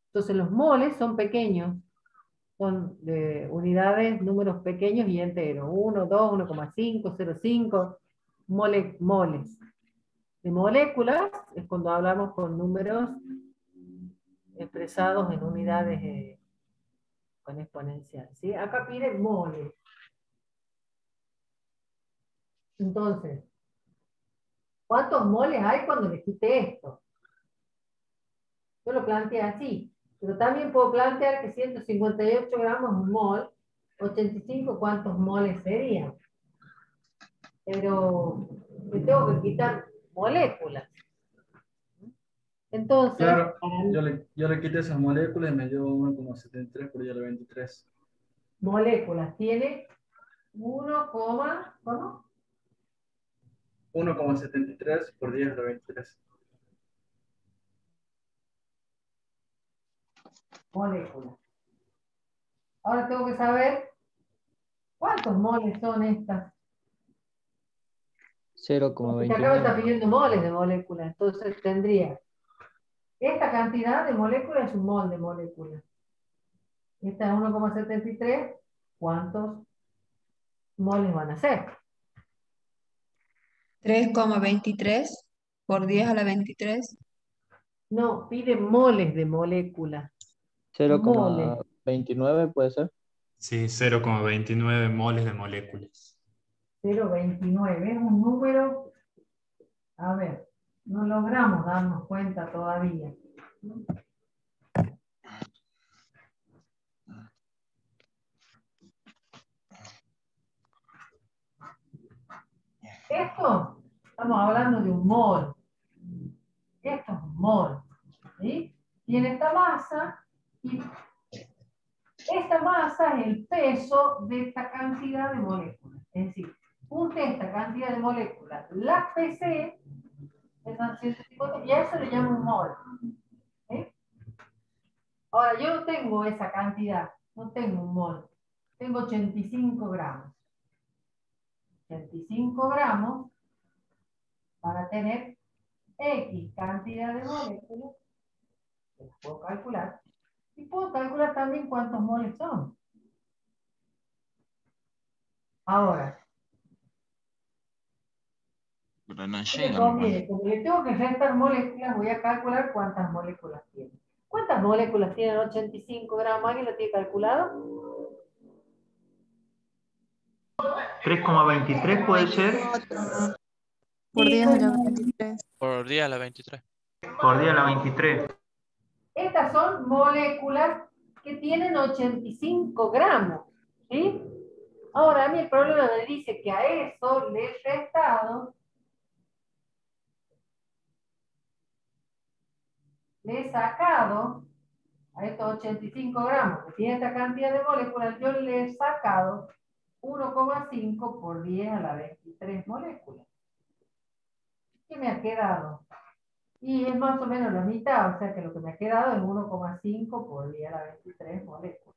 Entonces los moles son pequeños, son de unidades, números pequeños y enteros. 1, 2, 1,5, 0,5, moles. De moléculas es cuando hablamos con números expresados en unidades con exponencial. ¿Sí? Acá pide moles. Entonces, ¿cuántos moles hay cuando le quite esto? Yo lo planteé así, pero también puedo plantear que 158 gramos es un mol, 85, ¿cuántos moles serían? Pero le tengo que quitar moléculas. Entonces, Claro, yo le quité esas moléculas y me dio 1,73 por 10 a la 23. moléculas tiene 1, ¿cómo? 1,73 por 10 a la 23. Moléculas. Ahora tengo que saber cuántos moles son estas. Porque acá me está 0,29. pidiendo moles de moléculas. Entonces tendría esta cantidad de moléculas es un mol de moléculas. Esta es 1,73. ¿Cuántos moles van a ser? 3,23 por 10 a la 23. No, pide moles de moléculas. Moles. 0,29 puede ser. Sí, 0,29 moles de moléculas. 0,29. Es un número. A ver, no logramos darnos cuenta todavía. Esto Estamos hablando de un mol. Esto es un mol. ¿Sí? Tiene esta masa y esta masa es el peso de esta cantidad de moléculas. Es decir, junte esta cantidad de moléculas, las pesé, y a eso le llamo un mol. ¿Sí? Ahora, yo no tengo esa cantidad, no tengo un mol. Tengo 85 gramos. 85 gramos para tener X cantidad de moléculas, que las puedo calcular, y puedo calcular también cuántos moles son. Ahora, Pero no ¿qué me llega, conviene? Como le tengo que restar moléculas, voy a calcular cuántas moléculas tiene. ¿Cuántas moléculas tienen 85 gramos? ¿Alguien lo tiene calculado? 3,23 puede ser. Por 10 a la 23. Por día a la 23. Por día a la 23. Estas son moléculas que tienen 85 gramos. ¿Sí? Ahora, a mí el problema me dice que a eso le he restado, le he sacado, a estos 85 gramos que tiene esta cantidad de moléculas, yo le he sacado 1,5 por 10 a la 23 moléculas. ¿Qué me ha quedado? Y es más o menos la mitad, o sea que lo que me ha quedado es 1,5 por 10 a la 23 moléculas.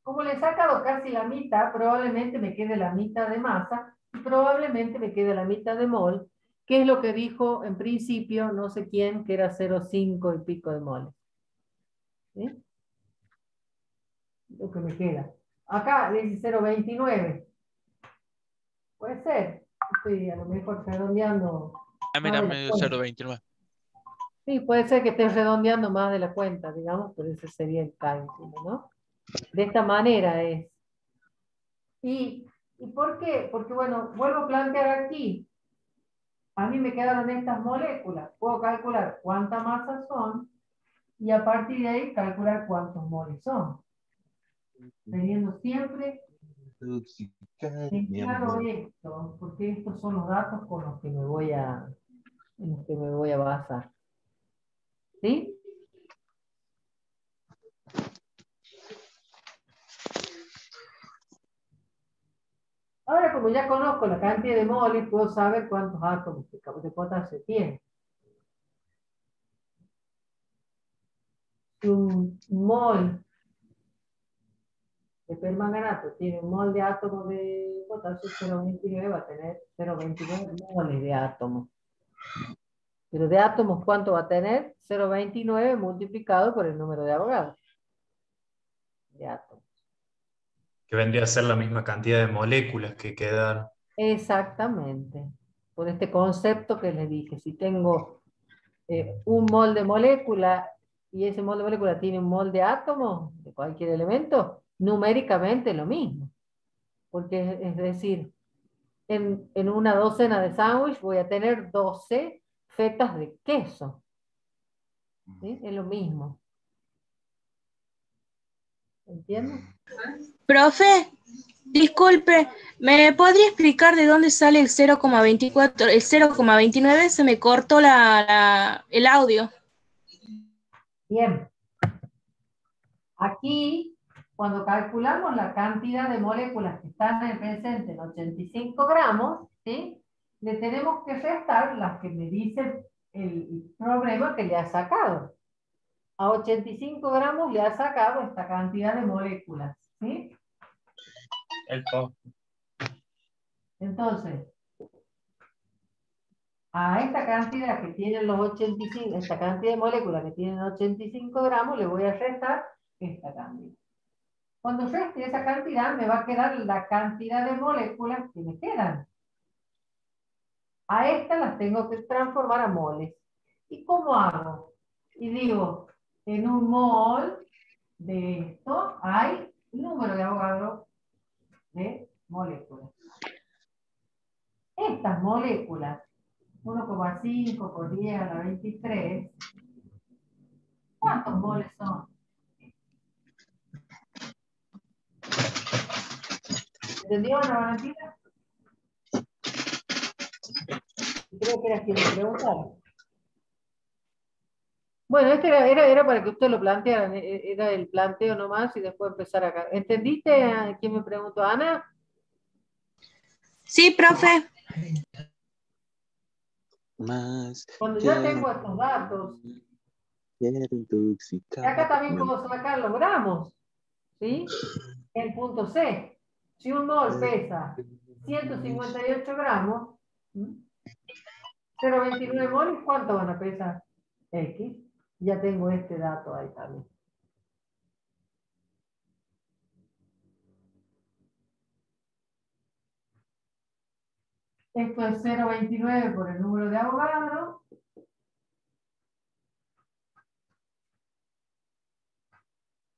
Como le he sacado casi la mitad, probablemente me quede la mitad de masa y probablemente me quede la mitad de mol, que es lo que dijo en principio no sé quién, que era 0,5 y pico de moles. ¿Sí? Lo que me queda. Acá dice 0,29. Puede ser. Estoy a lo mejor redondeando. Ah, mira, me dio 0.29. Sí, puede ser que esté redondeando más de la cuenta, digamos, pero ese sería el cálculo, ¿no? De esta manera es. ¿Y por qué? Porque, bueno, vuelvo a plantear aquí. A mí me quedaron estas moléculas. Puedo calcular cuánta masa son y a partir de ahí calcular cuántos moles son. Teniendo siempre en claro esto, porque estos son los datos con los que me voy a, en los que me voy a basar. ¿Sí? Ahora, como ya conozco la cantidad de moles, puedo saber cuántos átomos de potasio tiene. Si un mol de permanganato tiene un mol de átomos de potasio, 0,29 va a tener 0,29 moles de átomos. Pero de átomos, ¿cuánto va a tener? 0,29 multiplicado por el número de Avogadro. De átomos. Que vendría a ser la misma cantidad de moléculas que quedan. Exactamente. Por este concepto que les dije. Si tengo un mol de molécula y ese mol de molécula tiene un mol de átomos de cualquier elemento, numéricamente lo mismo. Porque es decir, en una docena de sándwich voy a tener 12 fetas de queso. ¿Sí? Es lo mismo. ¿Entiendes? Profe, disculpe, ¿me podría explicar de dónde sale el 0,24? El 0,29 se me cortó el audio. Bien. Aquí, cuando calculamos la cantidad de moléculas que están en el presente en 85 gramos, ¿sí? Le tenemos que restar las que me dice el problema que le ha sacado. A 85 gramos le ha sacado esta cantidad de moléculas, ¿sí? Entonces, a esta cantidad que tienen los 85, esta cantidad de moléculas que tienen 85 gramos, le voy a restar esta cantidad. Cuando reste esa cantidad, me va a quedar la cantidad de moléculas que me quedan. A estas las tengo que transformar a moles. ¿Y cómo hago? Y digo, en un mol de esto hay número de Avogadro de moléculas. Estas moléculas, 1,5 por 10 a la 23, ¿cuántos moles son? ¿Entendió, Ana Valentina? Creo que era quien me preguntaba. Bueno, este era para que usted lo plantearan, era el planteo nomás y después empezar acá. ¿Entendiste a quién me preguntó? ¿Ana? Sí, profe. Más Cuando ya tengo estos datos, acá también puedo sacar los gramos, ¿sí? El punto C. Si un mol pesa 158 gramos, 0,29 moles, ¿cuánto van a pesar? X. Ya tengo este dato ahí también. Esto es 0,29 por el número de Avogadro.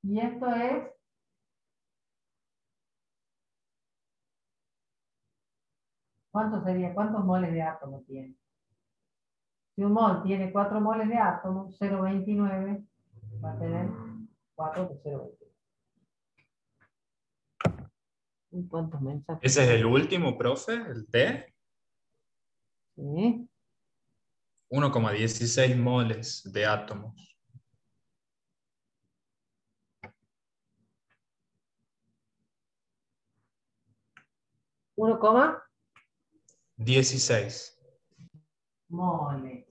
Y esto es ¿cuánto sería? ¿Cuántos moles de átomo tiene? Si un mol tiene 4 moles de átomo, 0,29 va a tener 4 de 0,29. ¿Cuántos mensajes? ¿Ese es el último, profe? ¿El D? Sí. 1,16 moles de átomos. ¿1, 16. moles?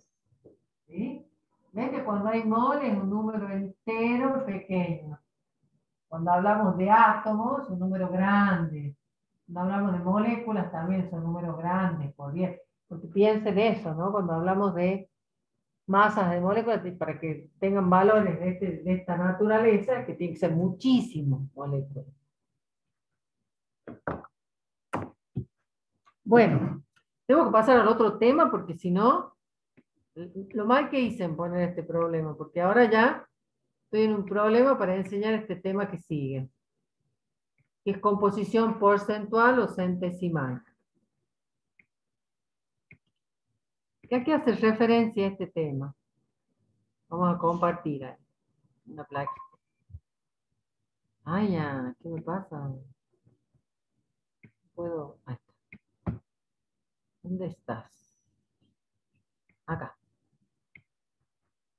¿Sí? ¿Ven que cuando hay moles es un número entero pequeño? Cuando hablamos de átomos es un número grande. Cuando hablamos de moléculas también son números grandes, por 10. Porque piensen eso, ¿no? Cuando hablamos de masas de moléculas, para que tengan valores de esta naturaleza, que tiene que ser muchísimas moléculas. Bueno, tengo que pasar al otro tema porque si no, lo mal que hice en poner este problema, porque ahora ya estoy en un problema para enseñar este tema que sigue, que es composición porcentual o centesimal. ¿A qué hace referencia a este tema? Vamos a compartir ahí una plaquita. Ay, ya, ¿qué me pasa? Puedo. Ahí está. ¿Dónde estás? Acá.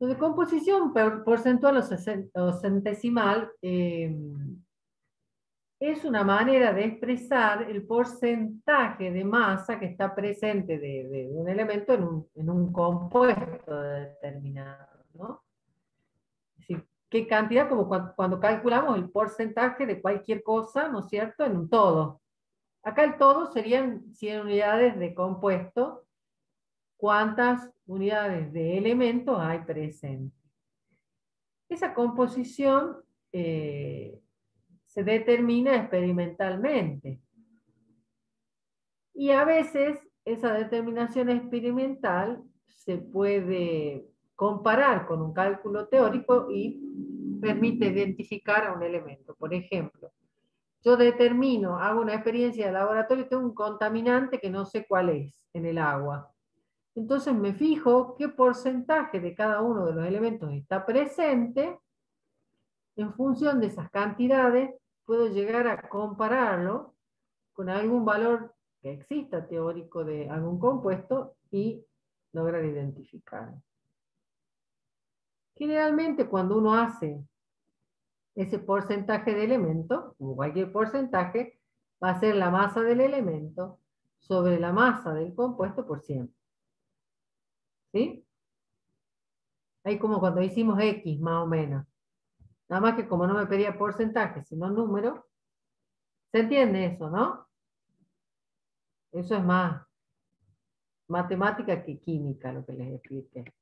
De composición porcentual o centesimal es una manera de expresar el porcentaje de masa que está presente de un elemento en un compuesto determinado, ¿no? Es decir, qué cantidad, como cuando calculamos el porcentaje de cualquier cosa, ¿no es cierto?, en un todo. Acá el todo serían 100 unidades de compuesto. ¿Cuántas unidades de elementos hay presentes? Esa composición se determina experimentalmente. Y a veces esa determinación experimental se puede comparar con un cálculo teórico y permite identificar a un elemento. Por ejemplo, yo determino, hago una experiencia de laboratorio, tengo un contaminante que no sé cuál es en el agua. Entonces me fijo qué porcentaje de cada uno de los elementos está presente. En función de esas cantidades, puedo llegar a compararlo con algún valor que exista teórico de algún compuesto y lograr identificarlo. Generalmente cuando uno hace ese porcentaje de elementos, como cualquier porcentaje, va a ser la masa del elemento sobre la masa del compuesto por 100. ¿Sí? Ahí como cuando hicimos X, más o menos. Nada más que como no me pedía porcentaje, sino número. ¿Se entiende eso, no? Eso es más matemática que química, lo que les expliqué.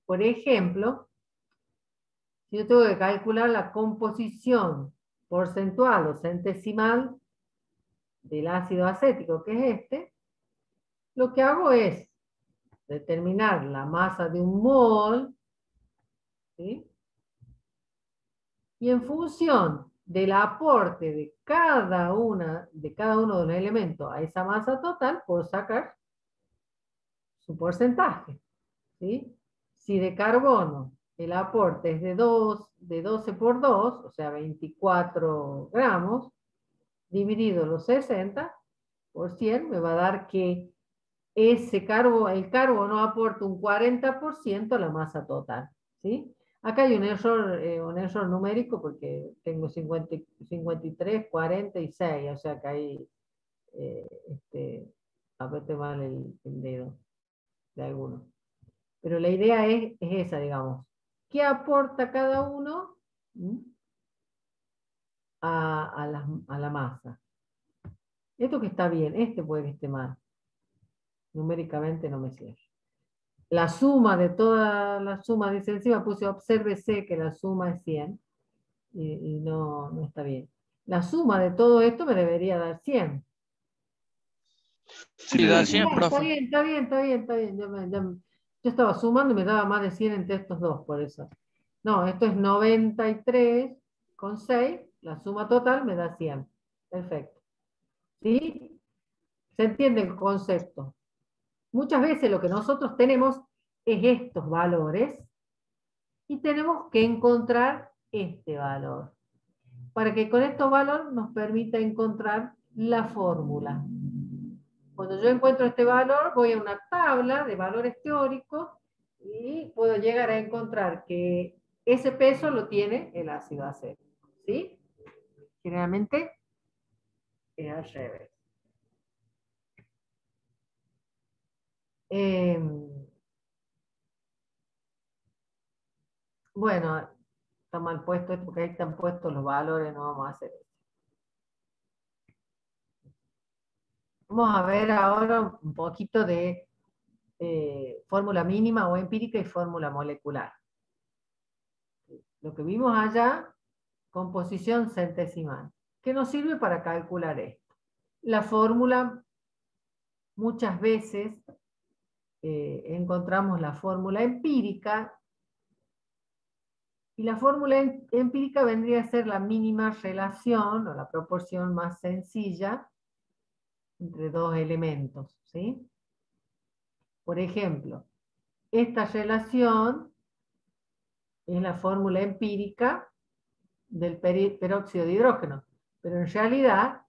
Por ejemplo, si yo tengo que calcular la composición porcentual o centesimal del ácido acético, que es este, lo que hago es determinar la masa de un mol, ¿sí? Y en función del aporte de cada uno de los elementos a esa masa total, puedo sacar su porcentaje, ¿sí? Si de carbono el aporte es de 12 por 2, o sea, 24 gramos, dividido los 60 por 100, me va a dar que el carbono aporta un 40% a la masa total, ¿sí? Acá hay un error numérico porque tengo 53, 46, o sea que ahí apreté mal el dedo de alguno. Pero la idea es esa, digamos. ¿Qué aporta cada uno a la masa? Esto que está bien, puede que esté mal. Numéricamente no me cierra. La suma de toda la suma, dice encima, puse obsérvese que la suma es 100 y no está bien. La suma de todo esto me debería dar 100. Sí, da 100, Está profe. bien, está bien, está bien, está bien. Yo estaba sumando y me daba más de 100 entre estos dos, por eso. No, esto es 93,6, la suma total me da 100. Perfecto. ¿Sí? ¿Se entiende el concepto? Muchas veces lo que nosotros tenemos es estos valores y tenemos que encontrar este valor, para que con estos valores nos permita encontrar la fórmula. Cuando yo encuentro este valor, voy a una tabla de valores teóricos y puedo llegar a encontrar que ese peso lo tiene el ácido acético, ¿sí? Generalmente es al revés. Bueno, está mal puesto esto porque ahí están puestos los valores, no vamos a hacer eso. Vamos a ver ahora un poquito de fórmula mínima o empírica y fórmula molecular. Lo que vimos allá, composición centesimal, que nos sirve para calcular esto. La fórmula, muchas veces encontramos la fórmula empírica, y la fórmula empírica vendría a ser la mínima relación o la proporción más sencilla entre dos elementos, ¿sí? Por ejemplo, esta relación es la fórmula empírica del peróxido de hidrógeno, pero en realidad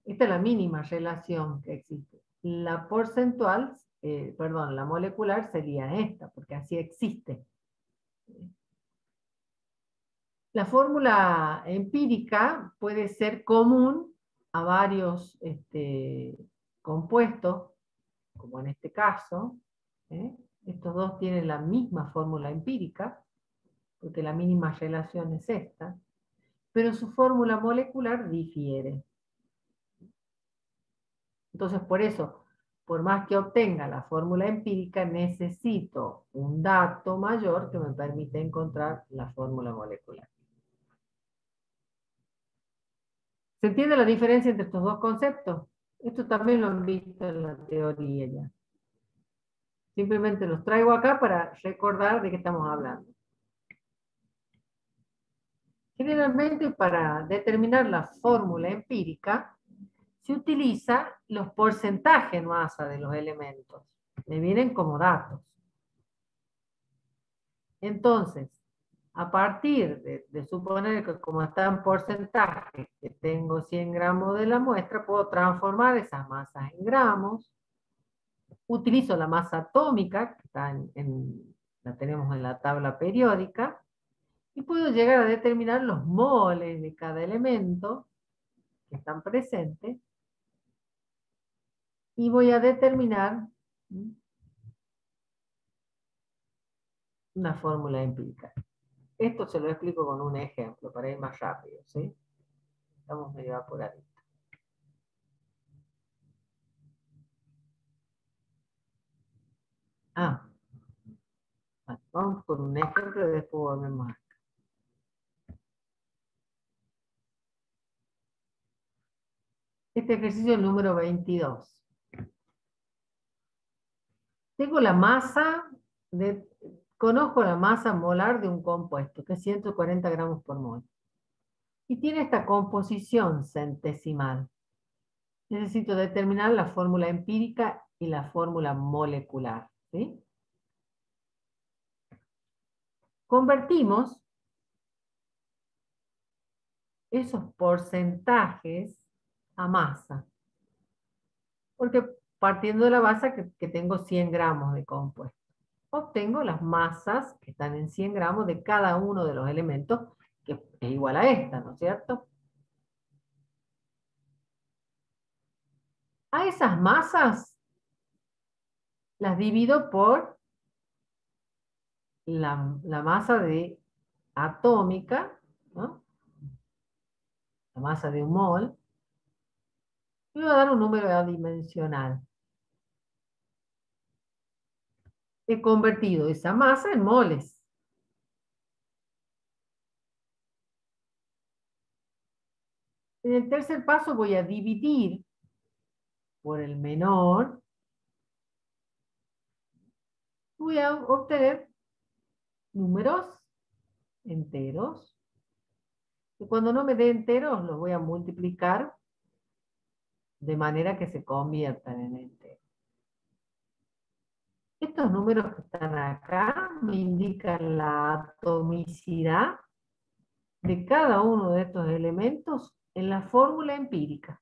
esta es la mínima relación que existe. La porcentual, la molecular sería esta, porque así existe. La fórmula empírica puede ser común a varios compuestos, como en este caso. Estos dos tienen la misma fórmula empírica, porque la mínima relación es esta, pero su fórmula molecular difiere. Entonces, por eso, por más que obtenga la fórmula empírica, necesito un dato mayor que me permita encontrar la fórmula molecular. ¿Se entiende la diferencia entre estos dos conceptos? Esto también lo han visto en la teoría ya. Simplemente los traigo acá para recordar de qué estamos hablando. Generalmente para determinar la fórmula empírica se utiliza los porcentajes en masa de los elementos. Me vienen como datos. Entonces, a partir de suponer que como está en porcentaje, que tengo 100 gramos de la muestra, puedo transformar esas masas en gramos. Utilizo la masa atómica, que está la tenemos en la tabla periódica, y puedo llegar a determinar los moles de cada elemento que están presentes, y voy a determinar una fórmula empírica. Esto se lo explico con un ejemplo para ir más rápido, ¿sí? Estamos medio apuraditos. Vamos con un ejemplo y después volvemos acá. Este ejercicio es el número 22. Tengo la masa, conozco la masa molar de un compuesto, que es 140 gramos por mol. Y tiene esta composición centesimal. Necesito determinar la fórmula empírica y la fórmula molecular, ¿sí? convertimos esos porcentajes a masa. Porque partiendo de la base que tengo 100 gramos de compuesto, obtengo las masas que están en 100 gramos de cada uno de los elementos, que es igual a esta, ¿no es cierto? A esas masas las divido por la masa atómica, ¿no? La masa de un mol, y me va a dar un número adimensional. He convertido esa masa en moles. En el tercer paso voy a dividir por el menor. Voy a obtener números enteros. Y cuando no me dé enteros, los voy a multiplicar de manera que se conviertan en enteros. Estos números que están acá me indican la atomicidad de cada uno de estos elementos en la fórmula empírica.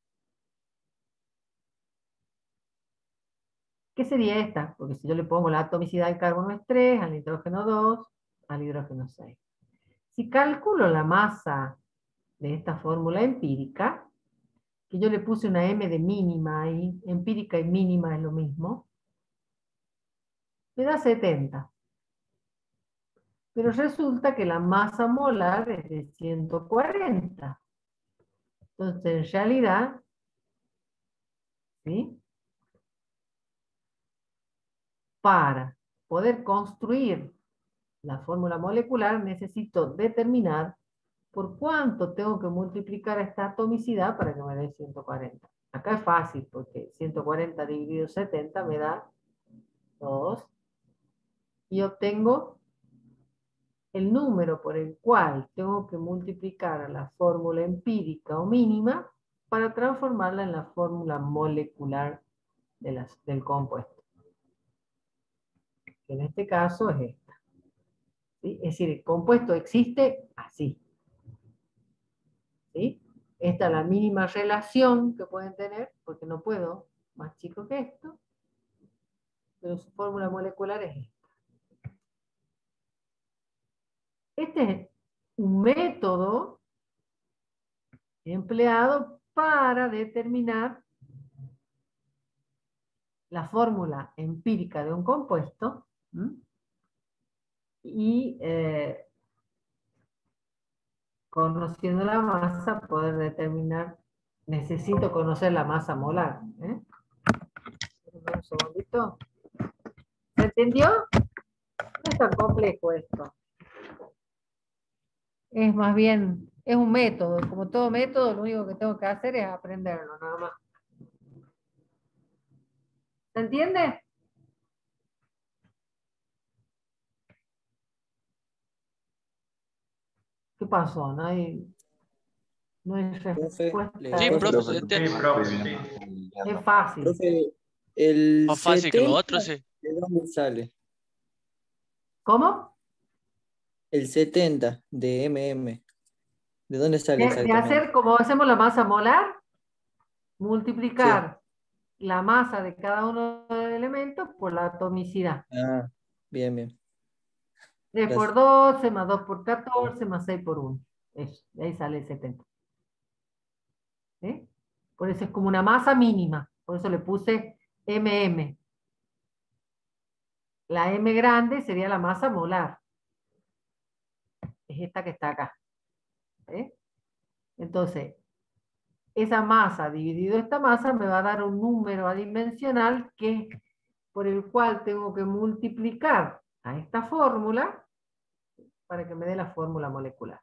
¿Qué sería esta? Porque si yo le pongo la atomicidad al carbono es 3, al nitrógeno 2, al hidrógeno 6. Si calculo la masa de esta fórmula empírica, que yo le puse una M de mínima ahí, empírica y mínima es lo mismo, me da 70. Pero resulta que la masa molar es de 140. Entonces, en realidad, ¿sí? Para poder construir la fórmula molecular, necesito determinar por cuánto tengo que multiplicar esta atomicidad para que me dé 140. Acá es fácil, porque 140 dividido 70 me da 2. Y obtengo el número por el cual tengo que multiplicar a la fórmula empírica o mínima para transformarla en la fórmula molecular del compuesto. Que en este caso es esta. ¿Sí? Es decir, el compuesto existe así. ¿Sí? Esta es la mínima relación que pueden tener, porque no puedo más chico que esto, pero su fórmula molecular es esta. Este es un método empleado para determinar la fórmula empírica de un compuesto, ¿m? Y conociendo la masa poder determinar, necesito conocer la masa molar. Un segundito. ¿Se entendió? No es tan complejo esto. Es más bien, es un método. Como todo método, lo único que tengo que hacer es aprenderlo, nada más. ¿Se entiende? ¿Qué pasó? No hay respuesta. Sí, profe, se Sí, entiende. profe, sí. Es fácil. Profe, el Más fácil que lo 70, otro, sí. ¿de dónde sale? ¿Cómo? El 70 de MM. ¿De dónde sale De exactamente? hacer como hacemos la masa molar, multiplicar la masa de cada uno de los elementos por la atomicidad. Ah, bien, bien. 3 por Gracias. 12, más 2 por 14, más 6 por 1. Eso, de ahí sale el 70. ¿Sí? Por eso es como una masa mínima. Por eso le puse MM. La M grande sería la masa molar. Es esta que está acá. ¿Sí? Entonces, esa masa dividido esta masa me va a dar un número adimensional que por el cual tengo que multiplicar a esta fórmula para que me dé la fórmula molecular.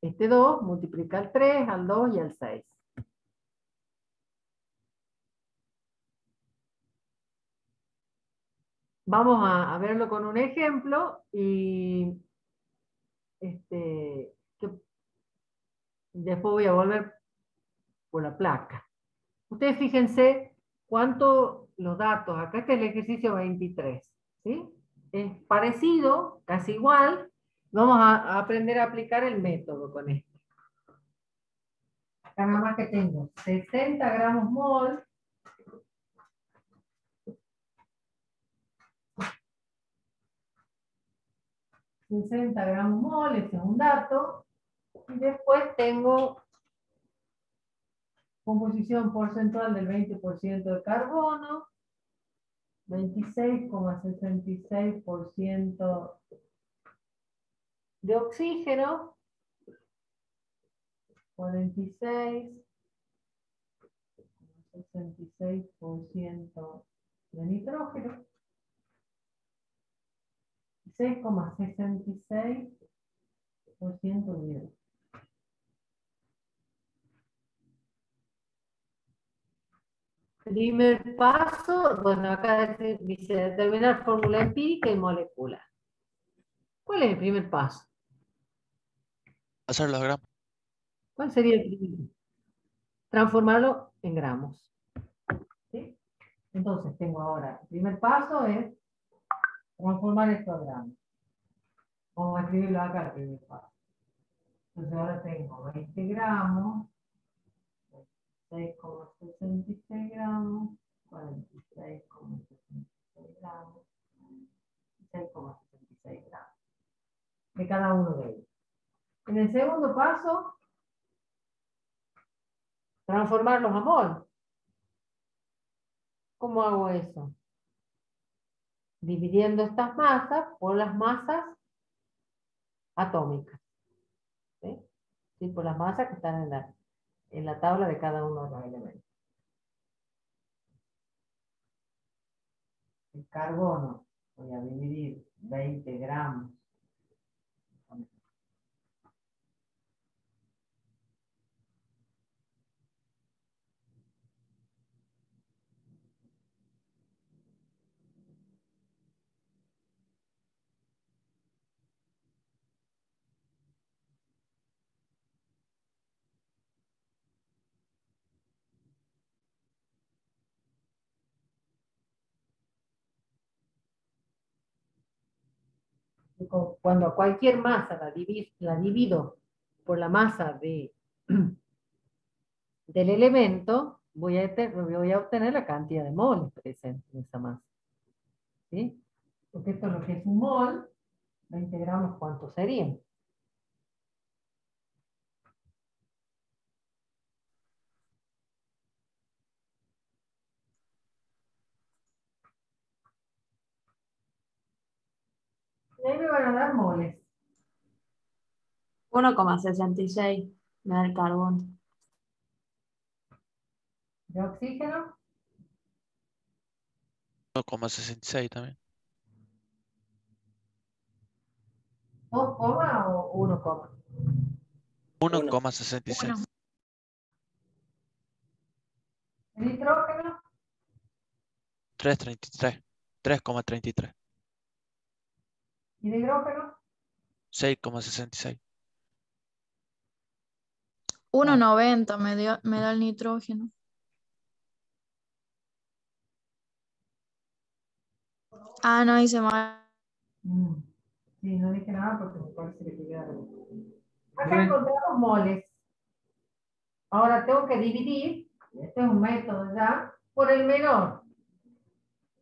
Este 2 multiplica al 3, al 2 y al 6. Vamos a verlo con un ejemplo y después voy a volver por la placa. Ustedes fíjense cuánto los datos, acá está el ejercicio 23, ¿sí? es parecido, casi igual. Vamos a aprender a aplicar el método con esto. Acá nada más que tengo 60 gramos mol. $60 gramos mol, ese es un dato. Y después tengo composición porcentual del 20% de carbono, 26,66% de oxígeno, 46,66% de nitrógeno, 6,66% de hidrógeno. Primer paso, bueno, acá dice determinar fórmula empírica y molecular. ¿Cuál es el primer paso? Hacer los gramos. ¿Cuál sería el primero? Transformarlo en gramos. ¿Sí? Entonces tengo ahora, el primer paso es transformar esto a gramos. Vamos a escribirlo acá el primer paso. Entonces ahora tengo 20 gramos, 6,66 gramos, 46,66 gramos, 6,66 gramos de cada uno de ellos. En el segundo paso, transformarlos a mol. ¿Cómo hago eso? Dividiendo estas masas por las masas atómicas. ¿Sí? Sí, por las masas que están en la tabla de cada uno de los elementos. El carbono, voy a dividir 20 gramos. Cuando a cualquier masa la divido por la masa del elemento, voy a obtener la cantidad de moles presente en esa masa. ¿Sí? Porque esto es lo que es un mol, 20 gramos, ¿cuántos serían? Y ahí me van a dar moles. 1,66 me da el carbono. ¿De oxígeno? 1,66 también. 2, o 1, 1,66. ¿El nitrógeno? 3,33. 3,33. ¿Y de hidrógeno? 6,66. 1,90 me da el nitrógeno. Ah, no, hice mal. Sí, no dije nada porque me parece que queda. Acá encontramos moles. Ahora tengo que dividir, este es un método ya, por el menor.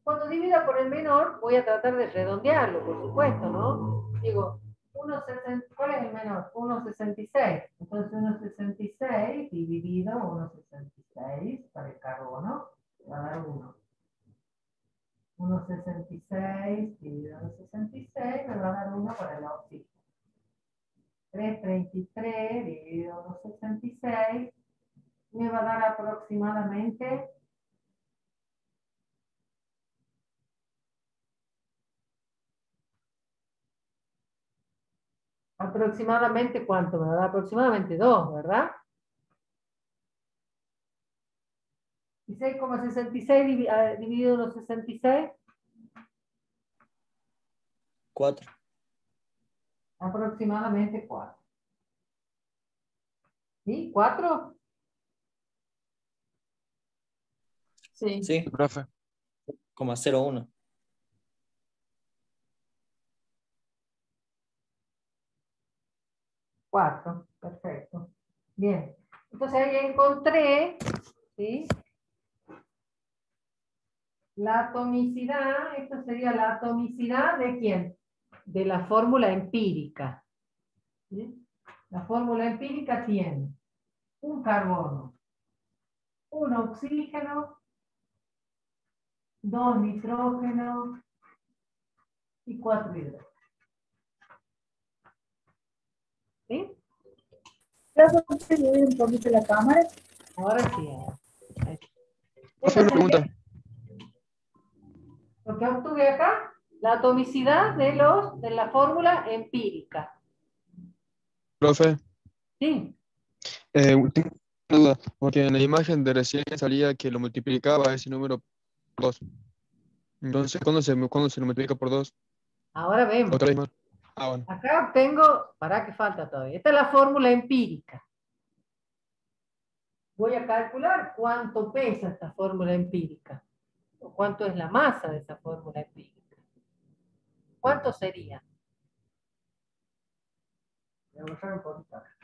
Cuando divida por el menor, voy a tratar de redondearlo, por supuesto, ¿no? Digo, 1,60, ¿cuál es el menor? 1,66. Entonces 1,66 dividido 1,66 para el carbono, va a dar 1. 1,66 dividido 1,66 me va a dar 1 para el oxígeno. 3,33 dividido 1,66 me va a dar aproximadamente ¿cuánto? Me va a dar aproximadamente 2, ¿verdad? ¿Y 6,66 dividido 1,66? 4. Aproximadamente 4. ¿Sí? ¿4? Sí. Sí, profe. 0,01. 4, perfecto. Bien, entonces ahí encontré, ¿sí? La atomicidad, esta sería la atomicidad ¿de quién? De la fórmula empírica. ¿Sí? La fórmula empírica tiene un carbono, un oxígeno, 2 nitrógenos y 4 hidrógenos. ¿Sí? ¿Puedes subir un poquito la cámara? Ahora sí. Profe, una pregunta. Lo que obtuve acá, la atomicidad de la fórmula empírica. Profe, Sí. tengo una duda, porque en la imagen de recién salía que lo multiplicaba ese número por 2. Entonces, ¿cuándo se lo multiplica por 2? Ahora vemos. Otra vez más. Ah, bueno. Acá obtengo, ¿para qué falta todavía? Esta es la fórmula empírica. Voy a calcular cuánto pesa esta fórmula empírica. O cuánto es la masa de esa fórmula empírica. ¿Cuánto sería? Voy a borrar un poquito acá.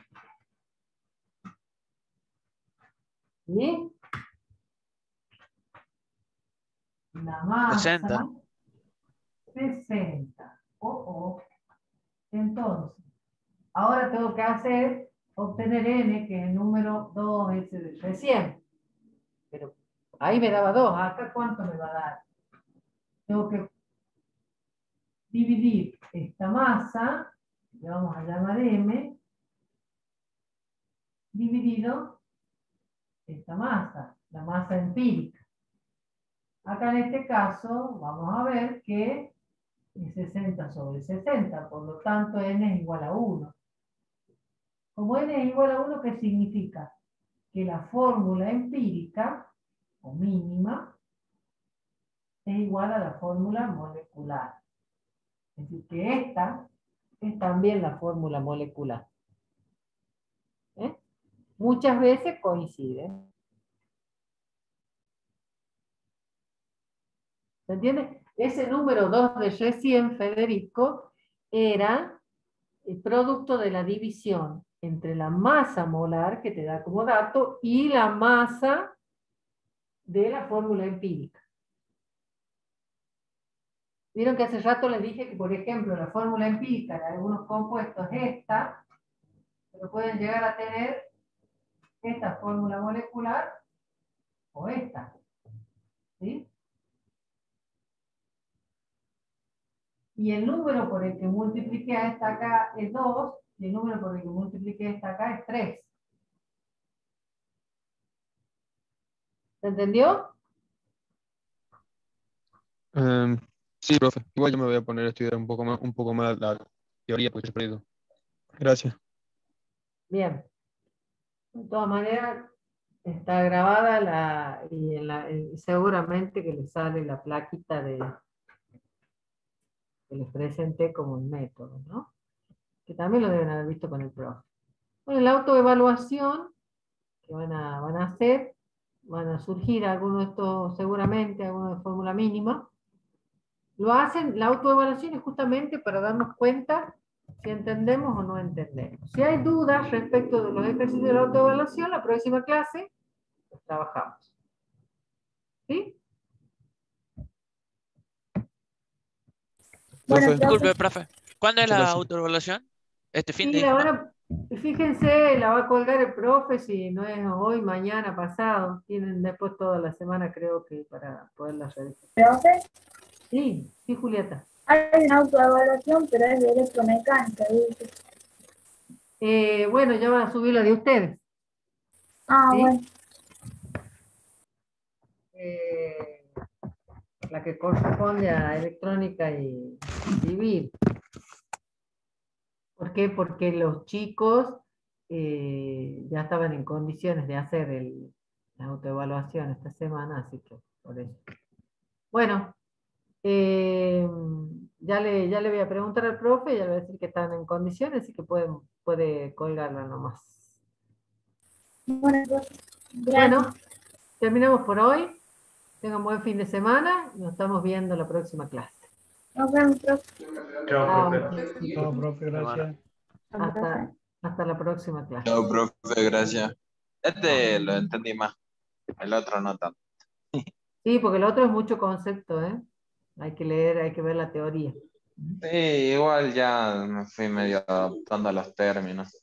¿Sí? La masa 60. 60. Entonces, ahora tengo que obtener n, que es el número 2 ese de recién. Pero ahí me daba 2. ¿Acá cuánto me va a dar? Tengo que dividir esta masa, que vamos a llamar m, dividido esta masa, la masa empírica. Acá en este caso vamos a ver que es 60 sobre 60, por lo tanto n es igual a 1. Como n es igual a 1, ¿qué significa? Que la fórmula empírica, o mínima, es igual a la fórmula molecular. Es decir, que esta es también la fórmula molecular. ¿Eh? Muchas veces coinciden. ¿Se entiende? Ese número 2 de recién, Federico, era el producto de la división entre la masa molar, que te da como dato, y la masa de la fórmula empírica. Vieron que hace rato les dije que, por ejemplo, la fórmula empírica de algunos compuestos es esta, pero pueden llegar a tener esta fórmula molecular o esta. ¿Sí? Y el número por el que multipliqué a esta acá es 2, y el número por el que multipliqué a esta acá es 3. ¿Se entendió? Sí, profe. Igual yo me voy a poner a estudiar un poco más la teoría porque estoy perdido. Gracias. Bien. De todas maneras, está grabada y seguramente que le sale la plaquita que les presenté como un método, ¿no? Que también lo deben haber visto con el profe. Bueno, la autoevaluación que van a hacer, van a surgir algunos de estos, seguramente, algunos de fórmula mínima. Lo hacen, la autoevaluación es justamente para darnos cuenta si entendemos o no entendemos. Si hay dudas respecto de los ejercicios de la autoevaluación, la próxima clase los trabajamos. ¿Sí? Bueno, Disculpe, profe. ¿Cuándo es Muchas la gracias. autoevaluación? Este fin de Y semana. ahora, fíjense, la va a colgar el profe, si no es hoy, mañana, pasado. Tienen después toda la semana, creo que, para poderla revisar. ¿profe? Sí, sí, Julieta. Hay una autoevaluación, pero es de electromecánica, dice. Bueno, ya van a subir la de ustedes. Ah, ¿Sí? bueno. La que corresponde a electrónica y civil. ¿Por qué? Porque los chicos ya estaban en condiciones de hacer la autoevaluación esta semana, así que por eso. Bueno, ya le voy a preguntar al profe y ya le voy a decir que están en condiciones, así que puede colgarla nomás. Bueno, profe, gracias. Bueno, terminamos por hoy. Tengan buen fin de semana y nos estamos viendo la próxima clase. Nos vemos, profe. Chao, profe. Chao, profe, gracias. Hasta Hasta la próxima clase. Chao, profe, gracias. Este lo entendí más. El otro no tanto. Sí, porque el otro es mucho concepto, ¿eh? Hay que leer, hay que ver la teoría. Sí, igual ya me fui medio adaptando a los términos.